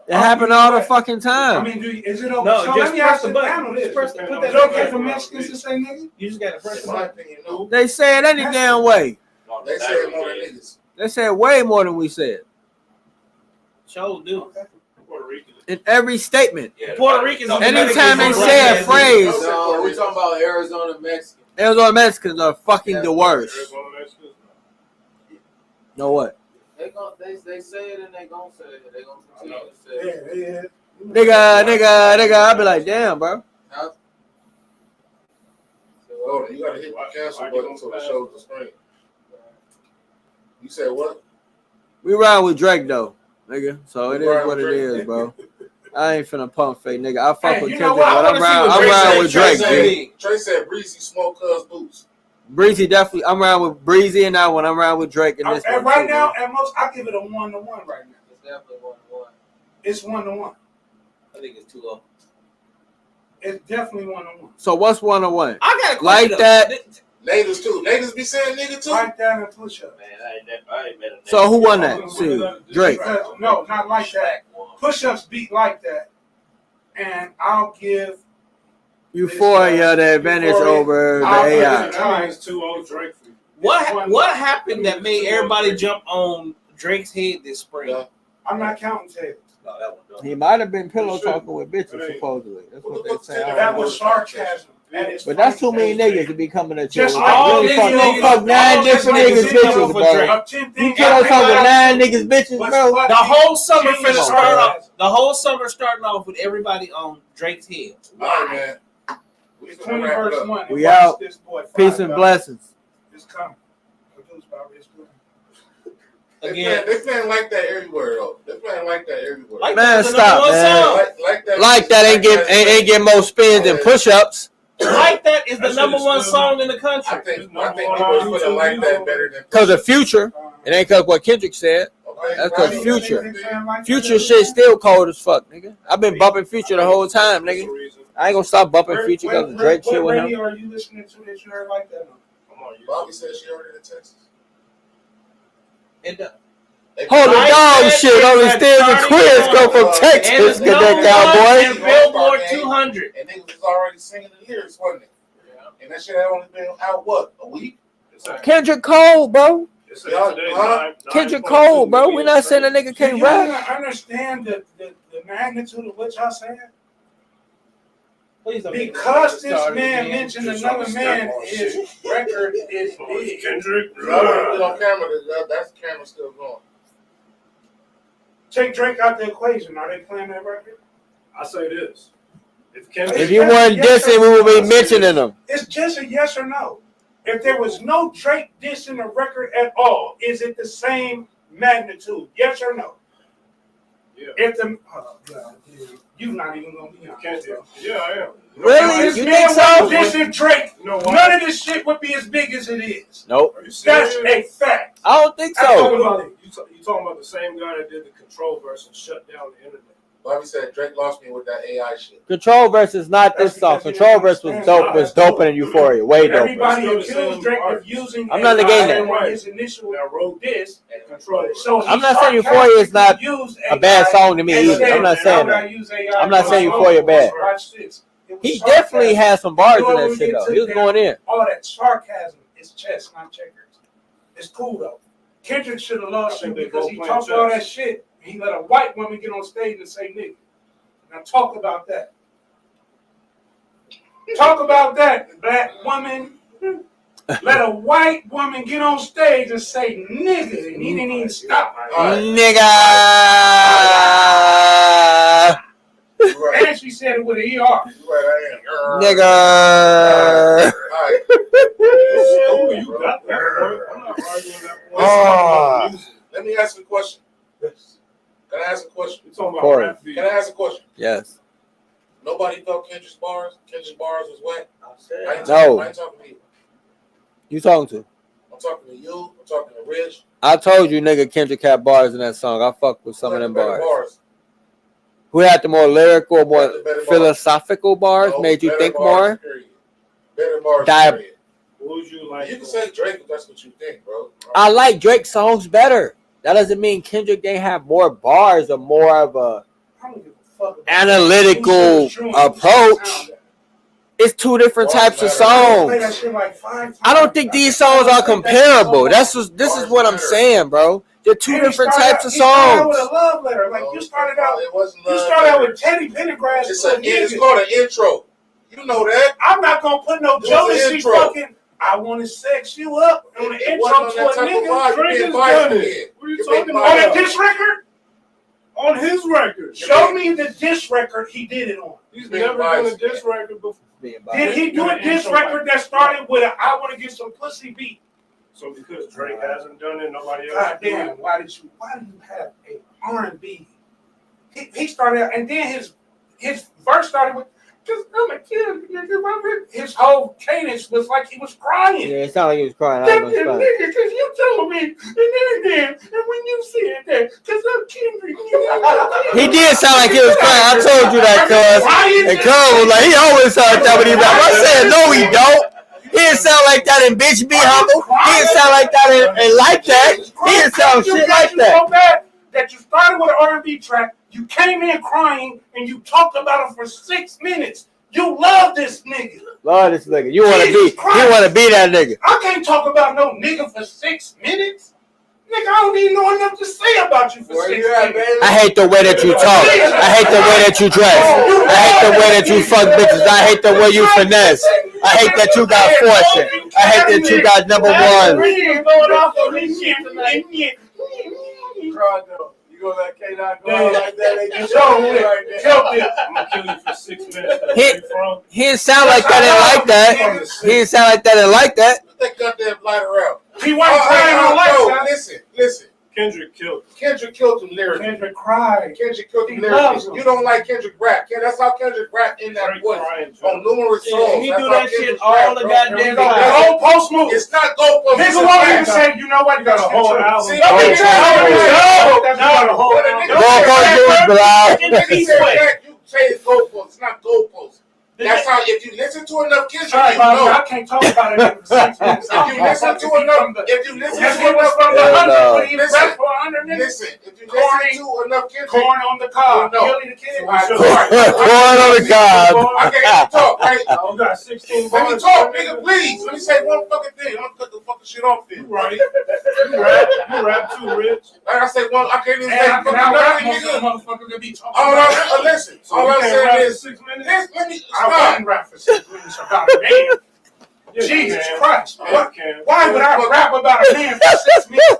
It happened all the fucking time. I mean, is it okay? No, so just let me press ask the you button. panel this. Put that Is it okay for Mexicans to say nigga? You just gotta press In the my button. opinion, no. They say it any damn way. They say it more than niggas. They said way more than we said. Show do. Puerto Rican. In every statement. Puerto Ricans. Anytime they say a phrase, No, we're talking about Arizona Mexican. Arizona Mexicans are fucking the worst. Know what? They say it and they gonna say it. They gonna continue to say it. Yeah. Nigga. I be like, damn, bro. Oh, you gotta hit the cancel button so it shows the screen. You said what? We ride with Drake though, nigga. So it is what it is, bro. I ain't finna pump fake, nigga. I fuck with you Kendrick, know what? but I'm riding with Drake, nigga. Trey said Breezy smoke cuz boots. Breezy definitely. I'm riding with Breezy and that one. I'm riding with Drake in this one. Right too, now, bro. at most, I give it a 1-1 right now. It's definitely 1-1. It's 1-1. I think it's 2-0. It's definitely 1-1. So what's 1-1? I got a question. Like that. Niggas too. Niggas be saying nigga too. Like that and push up. Man, I ain't met a nigga. So who won that? See, Drake. No, not like that. Push-ups beat like that, and I'll give Euphoria the advantage over the AI. It's 2-0 Drake. What happened that made everybody jump on Drake's head this spring? Yeah. I'm not counting tables. No, that one done. He might have been pillow talking with bitches, supposedly. That's what they say. That was sarcasm. But that's too many niggas to be coming at you. Just all Really these fuck, niggas- fuck 9 all these different niggas niggas coming bitches, for bro. Drake. You pillow talk with 9 niggas bitches, bro. The whole summer finna Jesus start Christ. off. The whole summer starting off with everybody on Drake's head. All right, man. It's 20 verse 1. We Watch out. this boy Peace fight, and dog. blessings. It's coming. Produced by Rich Glenn. Again, They playing like that everywhere though. They playing like that everywhere. like Man, that's the stop, number one man. song. Like that Ain't get more spins than push-ups. Like that is the That shit number is one still- song in the I country. think people feeling like that better than Cause of Future. It ain't cause what Kendrick said. Okay. That's Why cause do you Future. think they playing like that? Future shit still cold as fuck, nigga. I've been bumping Future the whole time, nigga. I ain't gonna stop bumping Future cause of Drake shit What with him. radio are you listening to that you heard like that on? Come on, you. Bobby said she heard it in Texas. And Hold the Like dog that shit is on the that stairs and starting quiz song. go from and Texas, it's get number that one cowboy. in Billboard 200. And niggas was already singing the lyrics, wasn't it? And that shit had only been out what, a week? Kendrick Cole, bro. Huh? Kendrick Cole, bro. We not saying that nigga Do can't you rap. understand the magnitude of what y'all saying? Please don't get Because me this started man again. mentioned Just another understand man, all his shit. record is big. Kendrick. Put it on camera. That's camera still going. Take Drake out the equation. Are they playing that record? I say this: if Kendrick, If you weren't dissing, we would be mentioning them. It's just a yes or no. If there was no Drake dissing the record at all, is it the same magnitude? Yes or no? yeah, If the you're not even gonna be honest. Kendrick, yeah, I am. Really? If this You man think so? wasn't dissing Drake, You know why? none of this shit would be as big as it is. Nope. Are you That's serious? a fact. I don't think That's so. all- You talking about the same guy that did the Control verse and shut down the internet? Bobby said Drake lost me with that AI shit. Control verse is not this That's song. because you Control didn't verse was understand dope. that. Was doper than Euphoria. Way doper. Everybody Still the accused same Drake of artist. using I'm not AI negating that. on his initial Now wrote diss. and Control. So I'm not saying Euphoria is not a bad song to me either. I'm not saying that. I'm not saying Euphoria bad. Watch this. It was He sarcasm. definitely had some bars You know in when that we shit get though. took He was down, going in. All that sarcasm is chess, not checkers. It's cool though. Kendrick should have lost I you think they because both he playing talked all chess. that shit. He let a white woman get on stage and say nigga. Now talk about that. Talk about that, black woman. Let a white woman get on stage and say nigga, and he didn't even stop. Nigga. You right. And she said it with an ER. You right. I am. Nigga. All right. Oh, you got that point. I'm not arguing that point. Oh. Let me ask you a question. Can I ask a question? You're talking about Corey. rap beat. Can I ask a question? Yes. Nobody felt Kendrick's bars. Kendrick's bars was wet. I ain't No. talking to you. You talking to? I'm talking to you. I'm talking to Rich. I told you, nigga, Kendrick had bars in that song. I fuck with some of them Better bars. Who had the more lyrical, more Better bars. philosophical bars? No, Made you better think bars, more? period. Better bars. Di- Period. What would you like? You can say Drake if that's what you think, bro. I like Drake songs better. That doesn't mean Kendrick didn't have more bars or more of a I don't give a fuck about analytical that. True. approach. It's two different types of Play that songs. shit like 5 times. I don't think these songs are comparable. This is what I'm saying, bro. They're two And he different started types out- of he started out with songs. a love letter. Like you started out. It wasn't You love started out letter. with Teddy Pendergrass. It's called an intro. You know that. I'm not gonna put no It was an Jodeci intro. fucking. I want to sex you up on the It intro wasn't on to that a type of nigga. vibe. Drake You has been biased done it. again. What are you You talking been On about? a diss record. On his record. Show me the diss record he did it on. He's been never done a biased. diss record before. Did he do a diss record that started with a "I want to get some pussy" beat? So because Drake hasn't done it, nobody else. God can do damn! it. Why do you have a R&B? He started out, and then his verse started with "Just I'm a kid." His whole cadence was like he was crying. Yeah, it sounded like he was crying. I That was gonna nigga, cause you told me, and when you said that, cause I'm Kendrick. He did sound like he was crying. I told you that, cuz. And cuz was like, he always sound like that when he rap. I said, no, he don't. He didn't sound like that in Bitch Be Humble. He didn't sound like that in Like That. He didn't sound shit like that. So bad that you started with an R&B track, you came in crying, and you talked about it for 6 minutes. You love this nigga. Lord, this nigga. You wanna Jesus be that nigga. I can't talk about no nigga for 6 minutes. Nigga, I don't even know enough to say about you for Where 6 you at, minutes. baby? I hate the way that you talk. I hate the way that you dress. I hate the way that you fuck bitches. I hate the way you finesse. I hate that you got fortune. I hate that you got number one. You gonna let K-Dot go out like that? They just Show me. right there. I'm gonna kill you for 6 minutes. Where you from? He didn't sound like that and like that. He didn't sound like that and like that. Put that goddamn lighter out. He wasn't crying on life. Listen. Kendrick killed. Kendrick killed him lyrically. Kendrick cried. Kendrick killed him He loves lyrically. him. You don't like Kendrick rap. That's how Kendrick rap in that Drake voice crying, on numerous songs. he That's do how that shit Kendrick all rap, the bro. goddamn The time. whole post move. It's not goalpost. Nigga won't even say, you know what? You got a whole album. See, Don't Oh, be oh, no, a whole What a album. nigga Goalpost say, is blood. you say it's goalpost. It's not goalpost. That's how. If you listen to enough Kendrick, Sorry, you Bobby, know. I can't talk about it for 6 minutes. If you listen to enough, if you listen That's to what was enough, from the Yeah, 100 no. when he Listen. rapped for 100 niggas. listen. If you Corny. listen to enough Kendrick, Corn on the cob. No. Killing the kid. Corn on the cob. I can't talk. Right? You got 16 Let me bars. talk, nigga. Please. Let me say one fucking thing. I'm gonna cut the fucking shit off You then. right. You rap too, Rich. Like I said, well, I can't even And say I can fucking out-rap nothing, most of the nigga. motherfuckers that be talking All about I listen. So All you I'm can't saying rap is, for 6 minutes? let me I stop. wouldn't rap for 6 minutes about a man. Yeah, Jesus you can. Christ. Yeah, What? you can. Why would I rap about a man for 6 minutes?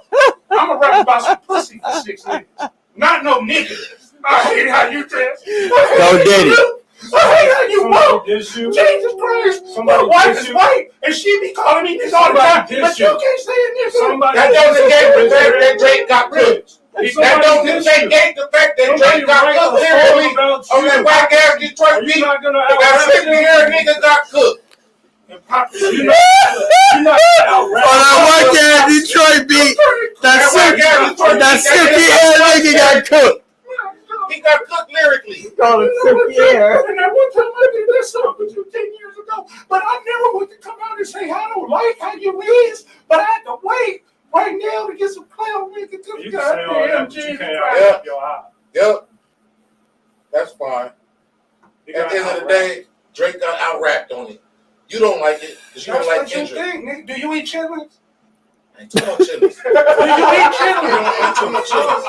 I'm gonna rap about some pussy for 6 minutes. Not no nigga. I hate how you dress. Yo, Diddy. I hate how you Somebody walk. diss you. Jesus Christ. My Somebody wife diss is you. white and she be calling me this all the Somebody time. diss But you you. can't say it nigga. Somebody That diss doesn't you, negate the Rich. fact that Drake got cooked. If That somebody don't diss you, negate the fact that somebody Drake got write a cooked song literally about on that you. whack ass Are Detroit you beat. not gonna That out-rap 50-year him? nigga got cooked. You're not gonna out-rap On that him. white ass Detroit beat, that white ass Detroit that beat, silky ass nigga got cooked. He got cooked lyrically. Call it silky air. And that one time I did this song with you 10 years ago, but I never would come out and say I don't like how you is, but I had to wait right now to get some clown nigga to You can say all that, goddamn but you Jesus can't Christ. out-rap your eye. Yep. That's fine. You At got the end of the out-rap. day, Drake got out-rapped on it. You don't like it because you don't like That's what you Kendrick. think, nigga. Do you eat chitlins? I ain't talking about chitlins. Do you eat chitlins? I ain't talking about chitlins.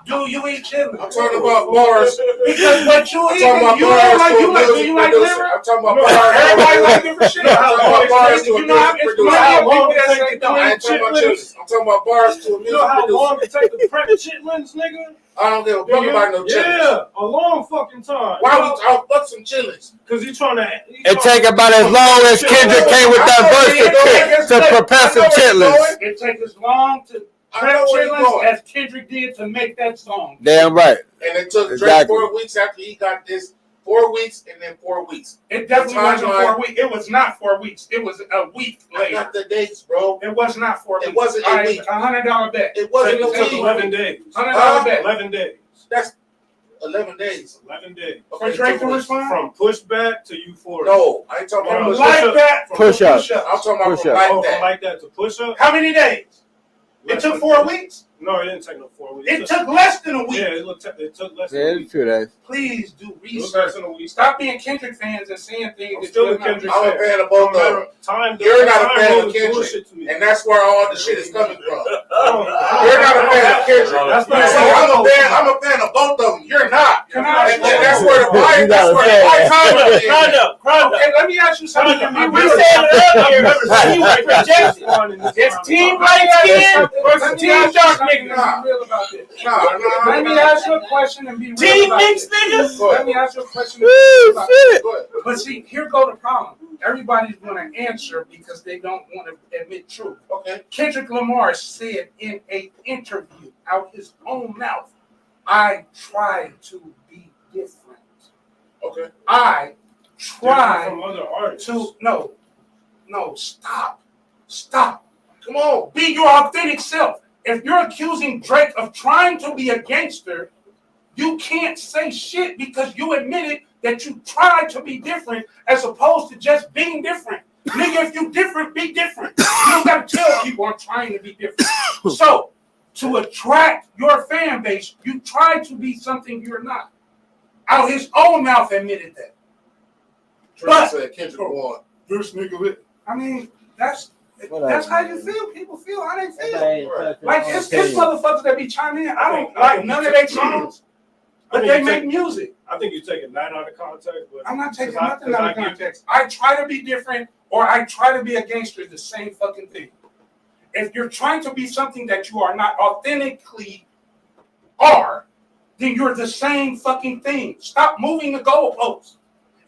Do you eat chitlins? I'm talking about bars. Because what you I'm eat, talking about you bars don't like. to a You like? Do music you like producer. liver? I'm talking about No, bars. Everybody like different shit. I'm talking about bars to a You know how music it's producer. how How long people it that take say to don't I eat ain't talking about chitlins. chitlins. I'm talking about bars to a You music know how long producer. it take to prep chitlins, nigga? I don't give a fuck about no chitlins. Yeah, a long fucking time. Why we talk fuck some chitlins? Because you trying to. It take about as long as Kendrick came with that verse to prepare some chitlins. It takes as long to I prep know where you chitlins going. as Kendrick did to make that song. Damn right. And it took Drake Exactly. 4 weeks after he got this. 4 weeks and then 4 weeks. It definitely wasn't Timeline. 4 weeks. It was not 4 weeks. It was a week I later. got the dates, bro. It was not 4 It weeks. wasn't a All right, week. $100 bet. It wasn't It a took week. 11 days. $100 bet. 11 days. That's 11 days. 11 days. For Drake to so respond? From pushback to euphoria. No, I ain't talking From about Like push-up. that. From Push up. push-ups. I'm talking about Push from up. like Oh, from that. like that to push up? How many days? It took 4 weeks? No, it didn't take no 4 weeks. It took less than a week. Yeah, it took less than Yeah, a it's week. 2 days. Please do It was research. less than a week. Stop being Kendrick fans and saying things I'm that still you're a Kendrick not. I'm a fan of both of them. Time, You're not a time fan of goes Kendrick. bullshit to me. And that's where all the shit is coming from. You're You're not a fan of Kendrick. That's So not I'm a fan of both of them. You're not. Can I ask And you that's a where the You bias, that's gotta where say the it. bias Grind up, grind up. Okay, let me ask you something. Can be We real said about it it. earlier. You were projected. It's team light skin versus team dark niggas. Be real about this. Nah. Let me ask you a question and be real Team about mixed it. niggas. Go Let ahead. me ask you a question and be real Woo, about it. shit. Go ahead. But see, here go the problem. Everybody's going to answer because they don't want to admit truth. Okay. Kendrick Lamar said in an interview out his own mouth, I tried to be different. Okay. I tried from other artists. to, no, stop. Come on, be your authentic self. If you're accusing Drake of trying to be a gangster, you can't say shit because you admitted that you tried to be different as opposed to just being different. Nigga, if you different, be different. You don't gotta tell people I'm trying to be different. So, to attract your fan base, you try to be something you're not. Out his own mouth admitted that. Drake said Kendrick won. This nigga lit. I mean, that's how you feel. People feel how they feel. Like it's motherfuckers that be chiming in. I don't like none of their songs, but they make music. I think you're taking that out of context. But I'm not taking Cause nothing out of context. I try to be different or I try to be a gangster is the same fucking thing. If you're trying to be something that you are not authentically are, then you're the same fucking thing. Stop moving the goalposts.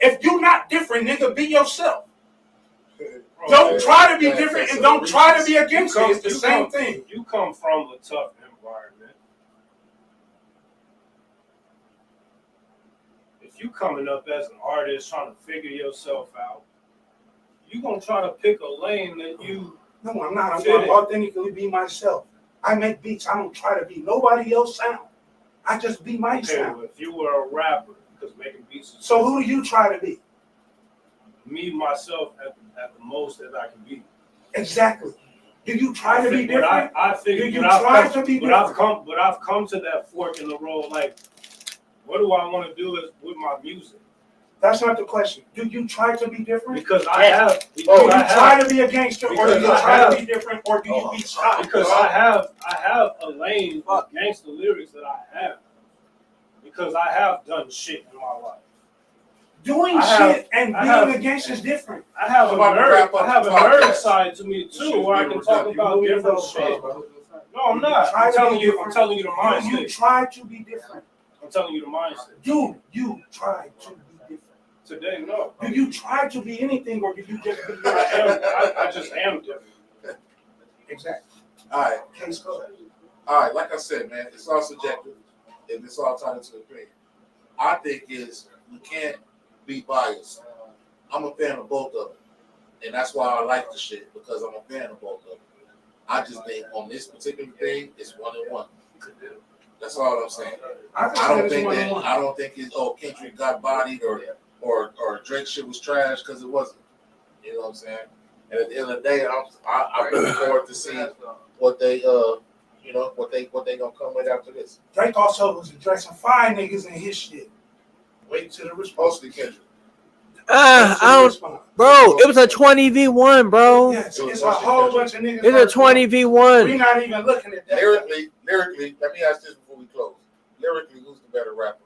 If you're not different, nigga, be yourself. Don't try to be different and don't try to be a gangster. It's the same thing. You come from a tough environment. If you coming up as an artist trying to figure yourself out, you gonna try to pick a lane that you. No, I'm not. I'm going to authentically be myself. I make beats. I don't try to be nobody else sound. I just be my Okay, sound. well, if you were a rapper, because making beats. Is So who do you try to be? me myself at the most that I can be. Exactly. Do you try to be But different? I think Do you try to be different? But I've come to that fork in the road. Like, what do I want to do with my music? That's not the question. Do you try to be different? Because I have. Do you try to be a gangster, or do Because you I try have- to be different, or do you be shy? Because I have a lane of gangster lyrics that I have. Because I have done shit in my life. Doing I have- shit and I being have- a gangster is different. I have a I'm about to wrap nerd. up I have the a nerd podcast. side to me too, where I can talk about different shit. No, I'm not. Try I'm to be telling you. I'm different. telling you the Do you mindset. try to be different? I'm telling you the mindset. Do you try to be different? Today, no. Do you try to be anything, or do you just be I just am different. Exactly. All right. Case closed. All right, like I said, man, it's all subjective, and it's all tied into the opinion. I think is you can't be biased. I'm a fan of both of them, and that's why I like the shit, because I'm a fan of both of them. I just think on this particular thing, it's 1-1. That's all I'm saying. I don't think it's Kendrick got bodied or Drake shit was trash, because it wasn't. You know what I'm saying? And at the end of the day, I'm looking forward to seeing what they what they gonna come with after this. Drake also was addressing 5 niggas in his shit. Wait till the response. Mostly Kendrick. I don't, bro. It was a 20v1, bro. Yes, it's a whole bunch of niggas. It's a 20v1. We're not even looking at that. Lyrically, let me ask this before we close. Lyrically, who's the better rapper?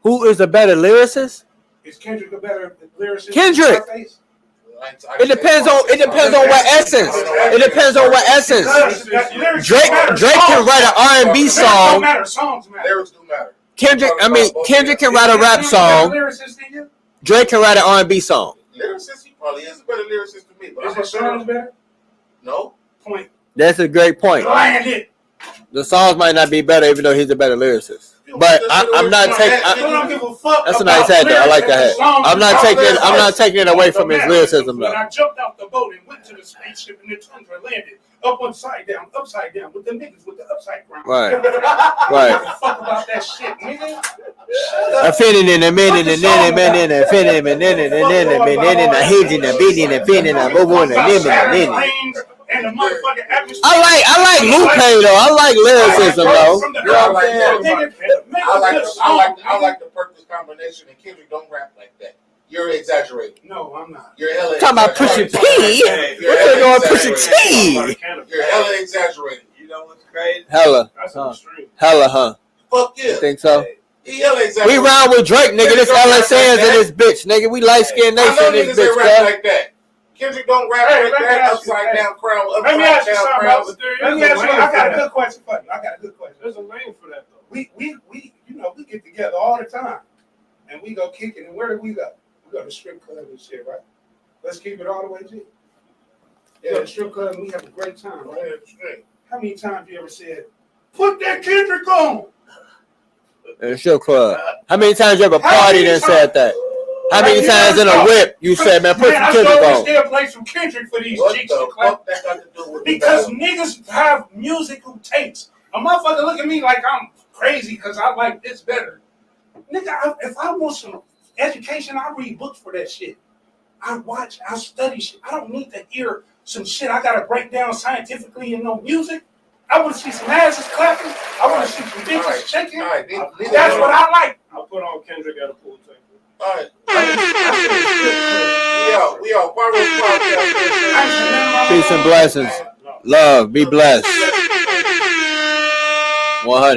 Who is the better lyricist? Is Kendrick a better lyricist? Kendrick. It depends on what essence. It depends on what essence. Drake can write an R&B song. Lyrics do matter. Kendrick can write a rap song. Drake can write an R&B song. Lyricist, he probably is a better lyricist than me. But Is his songs better? No. Point. That's a great point. Landed. The songs might not be better, even though he's a better lyricist. But I'm not taking. don't give a fuck. That's a nice hat, though. I like that hat. I'm not taking it away from his lyricism, When though. I jumped out the boat and went to the spaceship and the tundra landed upside down with the niggas with the upside down. Right. Right. Right. Fuck about that shit, nigga. A fin in a minute and then a minute and fin in a minute and then a minute and a hit in a beat in a fin in a boo in a minute. And the motherfucking atmosphere. I like Lupe though. I like lyricism though. You know what I'm saying? I like the perfect combination, and Kendrick don't rap like that. You're exaggerating. No, I'm not. You're hella Talking about Pusha T. What's going on, Pusha T? You're hella exaggerating. You know what's crazy? Hella, That's an extreme. huh? Fuck You yeah. think so? He hella We exaggerating. round with Drake, nigga. This LSNs and this bitch, nigga. We light skinned I nation know in this niggas ain't bitch, rap cuz. like that. Kendrick don't rap Hey, like let me that. ask you, Upside down crown. Let me ask you Upside down something crowns. else. Let me ask you. I got a good question for you. There's a lane for that though. We we get together all the time, and we go kicking. And where do we go? We go to strip club and shit, right? Let's keep it all the way G. We go to strip club and we have a great time, right? How many times you ever said, "Put that Kendrick on"? In a strip club. How many times you ever partied and said that? How many times in a whip you said, man, put some Kendrick I on? still play some Kendrick for these What chicks. the fuck that got to do with the Because battle? niggas have musical tastes. A motherfucker look at me like I'm crazy because I like this better. Nigga, if I want some education, I read books for that shit. I watch, I study shit. I don't need to hear some shit I gotta break down scientifically in no music. I want to see some asses clapping. I want to see some bitches shaking. All right, That's what I like. I put on Kendrick at a pool table. All right. We out. PotRoast podcast. Peace and blessings. Love. Be blessed. 100.